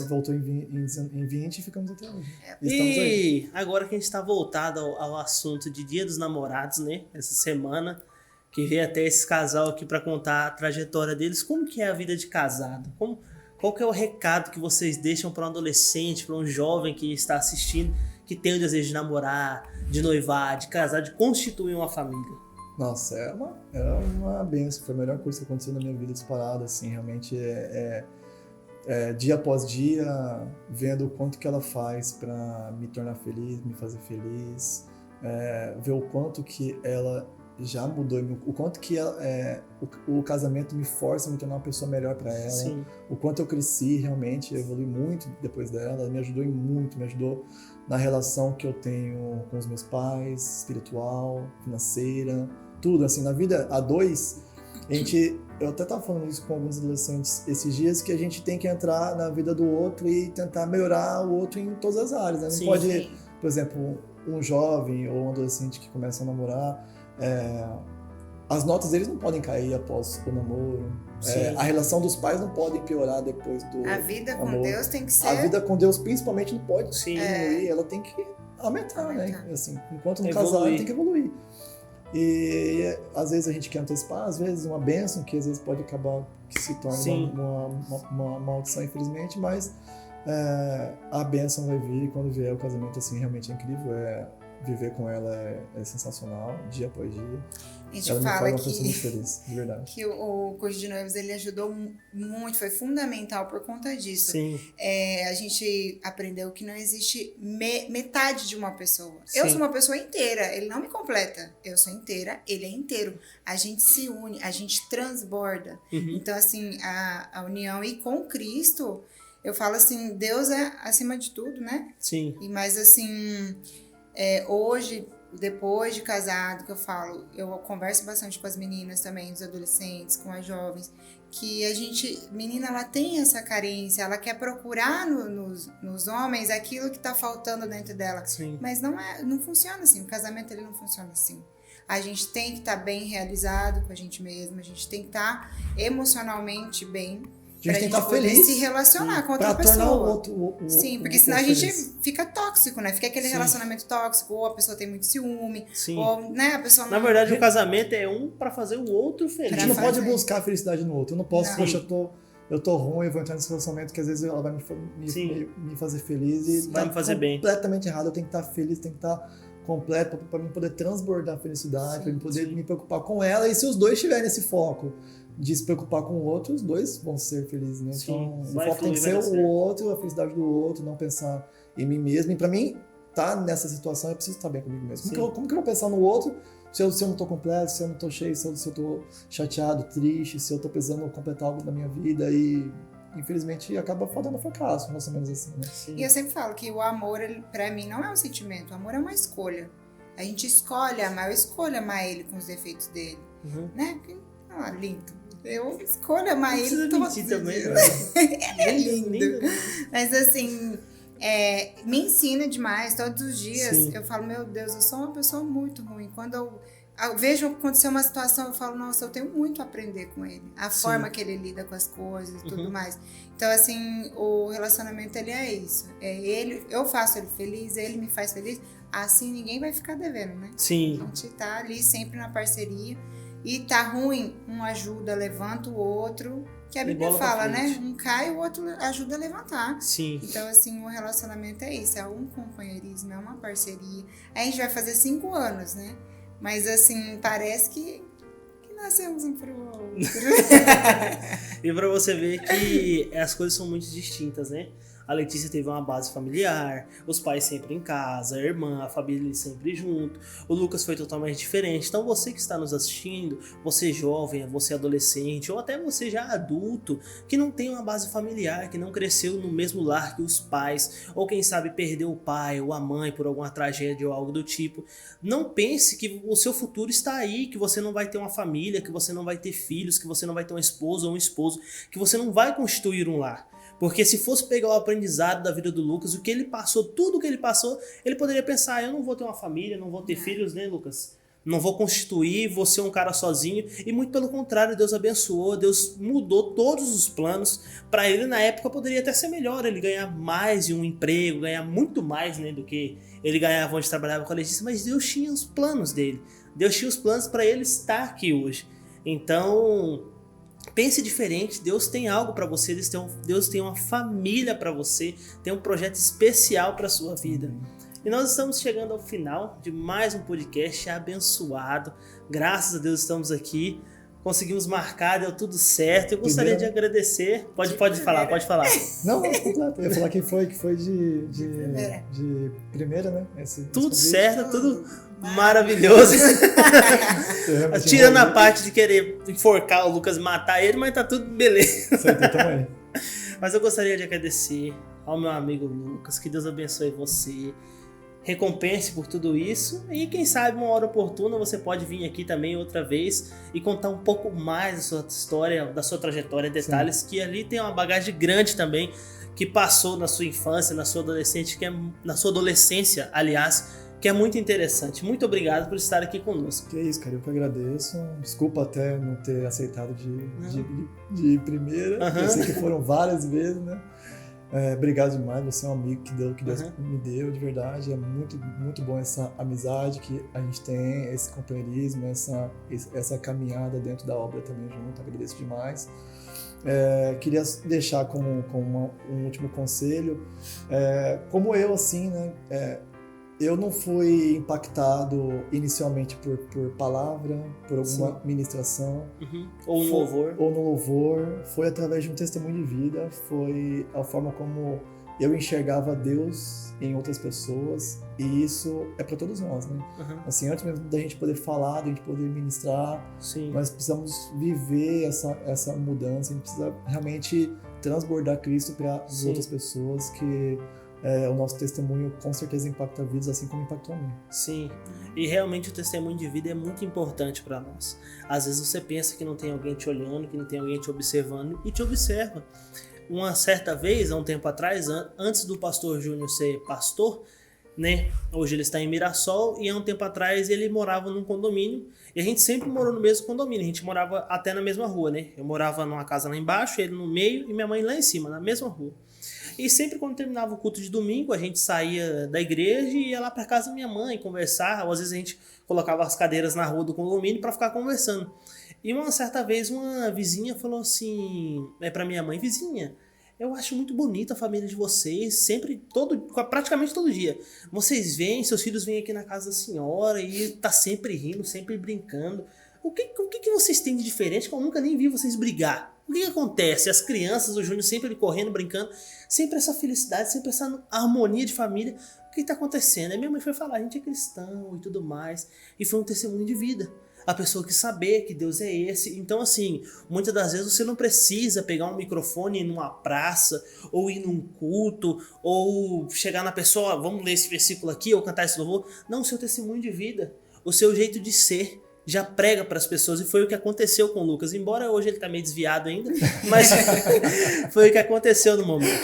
[SPEAKER 2] voltou em 20 e ficamos até hoje.
[SPEAKER 1] E agora que a gente está voltado ao assunto de Dia dos Namorados, né? Essa semana, que veio até esse casal aqui para contar a trajetória deles. Como que é a vida de casado? Qual que é o recado que vocês deixam para um adolescente, para um jovem que está assistindo, que tem o desejo de namorar, de noivar, de casar, de constituir uma família?
[SPEAKER 2] Nossa, é uma benção. Foi a melhor coisa que aconteceu na minha vida disparada, assim. Realmente dia após dia, vendo o quanto que ela faz para me tornar feliz, me fazer feliz. Ver o quanto que ela já mudou, o quanto que o casamento me força a me tornar uma pessoa melhor para ela. Sim. O quanto eu cresci, realmente, eu evolui muito depois dela. Ela me ajudou muito, me ajudou na relação que eu tenho com os meus pais, espiritual, financeira, tudo, assim, na vida a dois, eu até tava falando isso com alguns adolescentes esses dias, que a gente tem que entrar na vida do outro e tentar melhorar o outro em todas as áreas, né? Não pode, por exemplo, um jovem ou um adolescente que começa a namorar, as notas deles não podem cair após o namoro, a relação dos pais não pode piorar depois do namoro.
[SPEAKER 3] A vida com Deus tem que ser...
[SPEAKER 2] A vida com Deus, principalmente, não pode diminuir, ela tem que aumentar, né? Assim, enquanto no casal, tem que evoluir. E às vezes a gente quer antecipar, às vezes uma bênção, que às vezes pode acabar que se torne uma maldição, infelizmente, mas a bênção vai vir e quando vier o casamento, assim, realmente é incrível. viver com ela é sensacional, dia após dia.
[SPEAKER 3] A gente
[SPEAKER 2] Ela me
[SPEAKER 3] fala
[SPEAKER 2] faz uma pessoa
[SPEAKER 3] que,
[SPEAKER 2] muito feliz, de verdade.
[SPEAKER 3] que o curso de noivos ele ajudou muito, foi fundamental por conta disso.
[SPEAKER 1] Sim.
[SPEAKER 3] A gente aprendeu que não existe metade de uma pessoa.
[SPEAKER 1] Sim.
[SPEAKER 3] Eu sou uma pessoa inteira, ele não me completa. Eu sou inteira, ele é inteiro. A gente se une, a gente transborda.
[SPEAKER 1] Uhum.
[SPEAKER 3] Então, assim, a união e com Cristo, eu falo assim, Deus é acima de tudo, né?
[SPEAKER 1] Sim.
[SPEAKER 3] Mas assim, hoje, depois de casado, que eu converso bastante com as meninas também, os adolescentes, com as jovens, que menina, ela tem essa carência, ela quer procurar nos homens aquilo que tá faltando dentro dela.
[SPEAKER 1] Sim.
[SPEAKER 3] Mas não funciona assim, o casamento ele não funciona assim. A gente tem que estar bem realizado com a gente mesmo, a gente tem que estar emocionalmente bem,
[SPEAKER 2] A gente tem que estar
[SPEAKER 3] poder
[SPEAKER 2] feliz
[SPEAKER 3] se relacionar com outra
[SPEAKER 2] pra tornar
[SPEAKER 3] pessoa.
[SPEAKER 2] o outro
[SPEAKER 3] Sim, porque
[SPEAKER 2] o
[SPEAKER 3] senão a
[SPEAKER 2] outro
[SPEAKER 3] gente
[SPEAKER 2] feliz.
[SPEAKER 3] fica tóxico, né? Fica aquele
[SPEAKER 1] Sim.
[SPEAKER 3] relacionamento tóxico, ou a pessoa tem muito ciúme,
[SPEAKER 1] Sim.
[SPEAKER 3] ou, né, a pessoa não...
[SPEAKER 1] Na verdade, o casamento é um pra fazer o outro
[SPEAKER 2] A
[SPEAKER 1] feliz.
[SPEAKER 2] gente
[SPEAKER 3] Pra
[SPEAKER 2] não pode
[SPEAKER 3] fazer.
[SPEAKER 2] buscar a felicidade no outro. Eu não posso,
[SPEAKER 3] Não.
[SPEAKER 2] poxa, eu tô ruim, eu vou entrar nesse relacionamento que às vezes ela vai
[SPEAKER 1] Sim.
[SPEAKER 2] me fazer feliz e
[SPEAKER 1] Vai me fazer bem.
[SPEAKER 2] completamente errado. Eu tenho que estar feliz, tenho que estar completo para mim poder transbordar a felicidade, para mim poder me preocupar com ela. E se os dois tiverem esse foco de se preocupar com o outro, os dois vão ser felizes, né?
[SPEAKER 1] Sim,
[SPEAKER 2] Então, o
[SPEAKER 1] vai
[SPEAKER 2] foco tem que
[SPEAKER 1] fluir, vai
[SPEAKER 2] ser
[SPEAKER 1] dar
[SPEAKER 2] o
[SPEAKER 1] certo.
[SPEAKER 2] outro, a felicidade do outro, não pensar em mim mesmo. E para mim, tá nessa situação, eu preciso estar bem comigo mesmo. Como que eu vou pensar no outro se eu não tô completo, se eu não tô cheio, se eu tô chateado, triste, se eu tô precisando completar algo na minha vida e infelizmente acaba faltando fracasso, mais ou menos assim, né?
[SPEAKER 1] Sim.
[SPEAKER 3] E eu sempre falo que o amor, pra mim, não é um sentimento, o amor é uma escolha. A gente escolhe amar, eu escolho amar ele com os defeitos dele,
[SPEAKER 1] Uhum.
[SPEAKER 3] né? Lindo. Eu escolho amar
[SPEAKER 1] Não
[SPEAKER 3] ele
[SPEAKER 1] precisa
[SPEAKER 3] todos
[SPEAKER 1] mentir
[SPEAKER 3] os
[SPEAKER 1] também,
[SPEAKER 3] dias.
[SPEAKER 1] né?
[SPEAKER 3] É lindo.
[SPEAKER 1] Lindo.
[SPEAKER 3] Mas assim, me ensina demais. Todos os dias
[SPEAKER 1] Sim.
[SPEAKER 3] eu falo, meu Deus, eu sou uma pessoa muito ruim. Quando eu vejo acontecer uma situação, eu falo, nossa, eu tenho muito a aprender com ele. A
[SPEAKER 1] Sim.
[SPEAKER 3] forma que ele lida com as coisas e tudo
[SPEAKER 1] Uhum.
[SPEAKER 3] mais. Então, assim, o relacionamento, ele é isso. Eu faço ele feliz, ele me faz feliz. Assim, ninguém vai ficar devendo, né? A
[SPEAKER 1] Sim.
[SPEAKER 3] gente tá ali sempre na parceria. E tá ruim, um ajuda, levanta o outro. Que a Bíblia
[SPEAKER 1] bola pra
[SPEAKER 3] fala, né?
[SPEAKER 1] frente.
[SPEAKER 3] Um cai, o outro ajuda a levantar.
[SPEAKER 1] Sim.
[SPEAKER 3] Então, assim, o relacionamento é isso, é um companheirismo, é uma parceria. A gente vai fazer 5 anos, né? Mas, assim, parece que nascemos um pro outro.
[SPEAKER 1] E pra você ver que as coisas são muito distintas, né? A Letícia teve uma base familiar, os pais sempre em casa, a irmã, a família sempre junto. O Lucas foi totalmente diferente. Então você que está nos assistindo, você jovem, você adolescente, ou até você já adulto, que não tem uma base familiar, que não cresceu no mesmo lar que os pais, ou quem sabe perdeu o pai ou a mãe por alguma tragédia ou algo do tipo, não pense que o seu futuro está aí, que você não vai ter uma família, que você não vai ter filhos, que você não vai ter uma esposa ou um esposo, que você não vai constituir um lar. Porque se fosse pegar o aprendizado da vida do Lucas, o que ele passou, tudo o que ele passou, ele poderia pensar, eu não vou ter uma família, não vou ter filhos, né, Lucas? Não vou constituir, vou ser um cara sozinho. E muito pelo contrário, Deus abençoou, Deus mudou todos os planos. Para ele, na época, poderia até ser melhor ele ganhar mais de um emprego, ganhar muito mais, né, do que ele ganhava onde trabalhava com a Letícia. Mas Deus tinha os planos dele. Deus tinha os planos para ele estar aqui hoje. Então, pense diferente, Deus tem algo para você, Deus tem uma família para você, tem um projeto especial para sua vida. E nós estamos chegando ao final de mais um podcast abençoado. Graças a Deus estamos aqui, conseguimos marcar, deu tudo certo. Eu gostaria de agradecer. Pode falar.
[SPEAKER 2] Não, completo. Eu ia falar que foi de primeira, né?
[SPEAKER 1] Tudo
[SPEAKER 2] esse
[SPEAKER 1] certo, tudo maravilhoso. Tirando a parte de querer enforcar o Lucas, matar ele, mas tá tudo beleza.
[SPEAKER 2] Certo, também.
[SPEAKER 1] Mas eu gostaria de agradecer ao meu amigo Lucas, que Deus abençoe você, recompense por tudo isso, e quem sabe uma hora oportuna você pode vir aqui também outra vez e contar um pouco mais da sua história, da sua trajetória, detalhes. Sim. Que ali tem uma bagagem grande também, que passou na sua infância, na sua adolescência, aliás, que é muito interessante. Muito obrigado por estar aqui conosco.
[SPEAKER 2] Que é isso, cara, eu que agradeço. Desculpa até não ter aceitado de primeira.
[SPEAKER 1] Uhum.
[SPEAKER 2] Eu sei que foram várias vezes, né? Obrigado demais, você é um amigo que Deus me deu, de verdade. É muito, muito bom essa amizade que a gente tem, esse companheirismo, essa caminhada dentro da obra também junto. Agradeço demais. Queria deixar como um último conselho, como eu, assim, né? Eu não fui impactado inicialmente por palavra, por alguma ministração.
[SPEAKER 1] Ou no louvor.
[SPEAKER 2] Ou no louvor. Foi através de um testemunho de vida. Foi a forma como eu enxergava Deus em outras pessoas. E isso é para todos nós, né? Assim, antes mesmo da gente poder falar, da gente poder ministrar,
[SPEAKER 1] Sim.
[SPEAKER 2] nós precisamos viver essa mudança. A gente precisa realmente transbordar Cristo para as outras pessoas, que o nosso testemunho com certeza impacta vidas, assim como impactou a mim.
[SPEAKER 1] Sim, e realmente o testemunho de vida é muito importante para nós. Às vezes você pensa que não tem alguém te olhando, que não tem alguém te observando, e te observa. Uma certa vez, há um tempo atrás, antes do pastor Júnior ser pastor, né? Hoje ele está em Mirassol, e há um tempo atrás ele morava num condomínio, e a gente sempre morou no mesmo condomínio, a gente morava até na mesma rua, né? Eu morava numa casa lá embaixo, ele no meio, e minha mãe lá em cima, na mesma rua. E sempre quando terminava o culto de domingo, a gente saía da igreja e ia lá para casa da minha mãe conversar, ou às vezes a gente colocava as cadeiras na rua do condomínio para ficar conversando. E uma certa vez uma vizinha falou assim, para minha mãe: vizinha, eu acho muito bonita a família de vocês, sempre, praticamente todo dia. Vocês vêm, seus filhos vêm aqui na casa da senhora e tá sempre rindo, sempre brincando. O que vocês têm de diferente que eu nunca nem vi vocês brigar? O que acontece? As crianças, o Júnior sempre correndo, brincando, sempre essa felicidade, sempre essa harmonia de família. O que está acontecendo? Aí minha mãe foi falar: a gente é cristão e tudo mais. E foi um testemunho de vida. A pessoa que saber que Deus é esse. Então, assim, muitas das vezes você não precisa pegar um microfone e ir numa praça, ou ir num culto, ou chegar na pessoa: vamos ler esse versículo aqui, ou cantar esse louvor. Não, o seu testemunho de vida, o seu jeito de ser, já prega para as pessoas, e foi o que aconteceu com o Lucas, embora hoje ele tá meio desviado ainda, mas foi o que aconteceu no momento.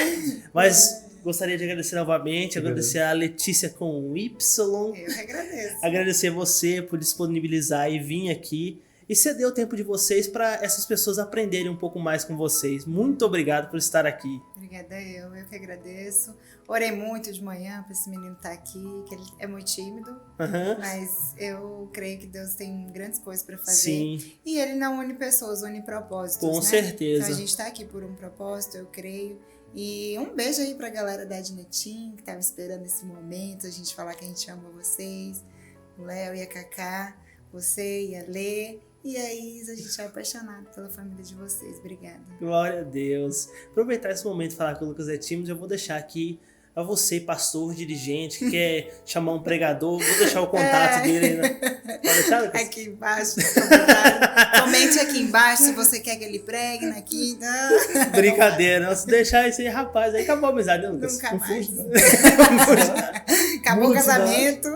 [SPEAKER 1] Mas gostaria de agradecer novamente, agradecer a Letícia com Y.
[SPEAKER 3] Eu que agradeço.
[SPEAKER 1] Agradecer você por disponibilizar e vir aqui e ceder o tempo de vocês para essas pessoas aprenderem um pouco mais com vocês. Muito obrigado por estar aqui.
[SPEAKER 3] Obrigada eu que agradeço. Orei muito de manhã para esse menino estar aqui, que ele é muito tímido, mas eu creio que Deus tem grandes coisas para fazer.
[SPEAKER 1] Sim.
[SPEAKER 3] E ele não une pessoas, une propósitos,
[SPEAKER 1] com
[SPEAKER 3] né?
[SPEAKER 1] certeza.
[SPEAKER 3] Então a gente está aqui por um propósito, eu creio. E um beijo aí pra galera da Adnetim, que estava esperando esse momento, a gente falar que a gente ama vocês, o Léo e a Cacá, você e a Lê. E a Isa, a gente é apaixonado pela família de vocês. Obrigada.
[SPEAKER 1] Glória a Deus. Aproveitar esse momento e falar que o Lucas é tímido, eu vou deixar aqui a você, pastor, dirigente, que quer chamar um pregador, vou deixar o contato dele aí. Pode deixar, Lucas?
[SPEAKER 3] Aqui embaixo. Comente aqui embaixo se você quer que ele pregue na quinta.
[SPEAKER 1] Brincadeira, não, se deixar isso aí, rapaz, aí acabou a amizade, né, Lucas?
[SPEAKER 3] Nunca mais.
[SPEAKER 1] Acabou
[SPEAKER 3] o casamento.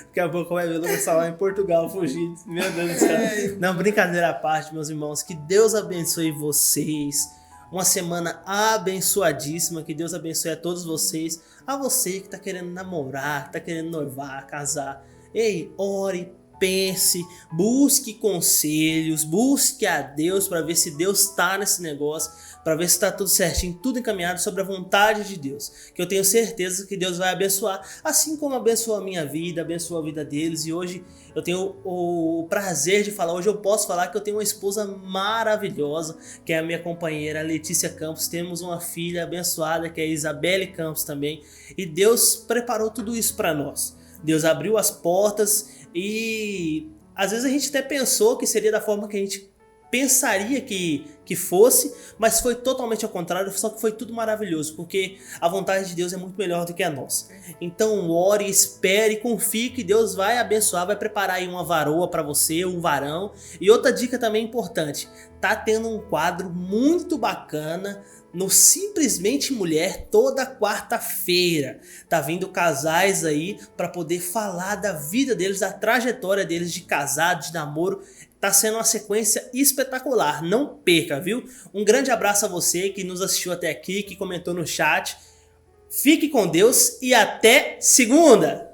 [SPEAKER 1] Daqui a pouco vai ver o Lucas lá em Portugal fugindo. Meu Deus do céu. Não, brincadeira à parte, meus irmãos. Que Deus abençoe vocês. Uma semana abençoadíssima. Que Deus abençoe a todos vocês. A você que está querendo namorar, que está querendo noivar, casar. Ei, ore, pense, busque conselhos, busque a Deus para ver se Deus está nesse negócio, para ver se está tudo certinho, tudo encaminhado sobre a vontade de Deus, que eu tenho certeza que Deus vai abençoar, assim como abençoou a minha vida, abençoou a vida deles. E hoje eu tenho o prazer de falar, hoje eu posso falar que eu tenho uma esposa maravilhosa, que é a minha companheira Letícia Campos. Temos uma filha abençoada, que é a Isabelle Campos também, e Deus preparou tudo isso para nós. Deus abriu as portas e às vezes a gente até pensou que seria da forma que a gente pensaria que fosse, mas foi totalmente ao contrário, só que foi tudo maravilhoso, porque a vontade de Deus é muito melhor do que a nossa. Então ore, espere, confie que Deus vai abençoar, vai preparar aí uma varoa para você, um varão. E outra dica também importante, tá tendo um quadro muito bacana no Simplesmente Mulher toda quarta-feira. Tá vindo casais aí para poder falar da vida deles, da trajetória deles de casado, de namoro. Tá sendo uma sequência espetacular, não perca, viu? Um grande abraço a você que nos assistiu até aqui, que comentou no chat. Fique com Deus e até segunda!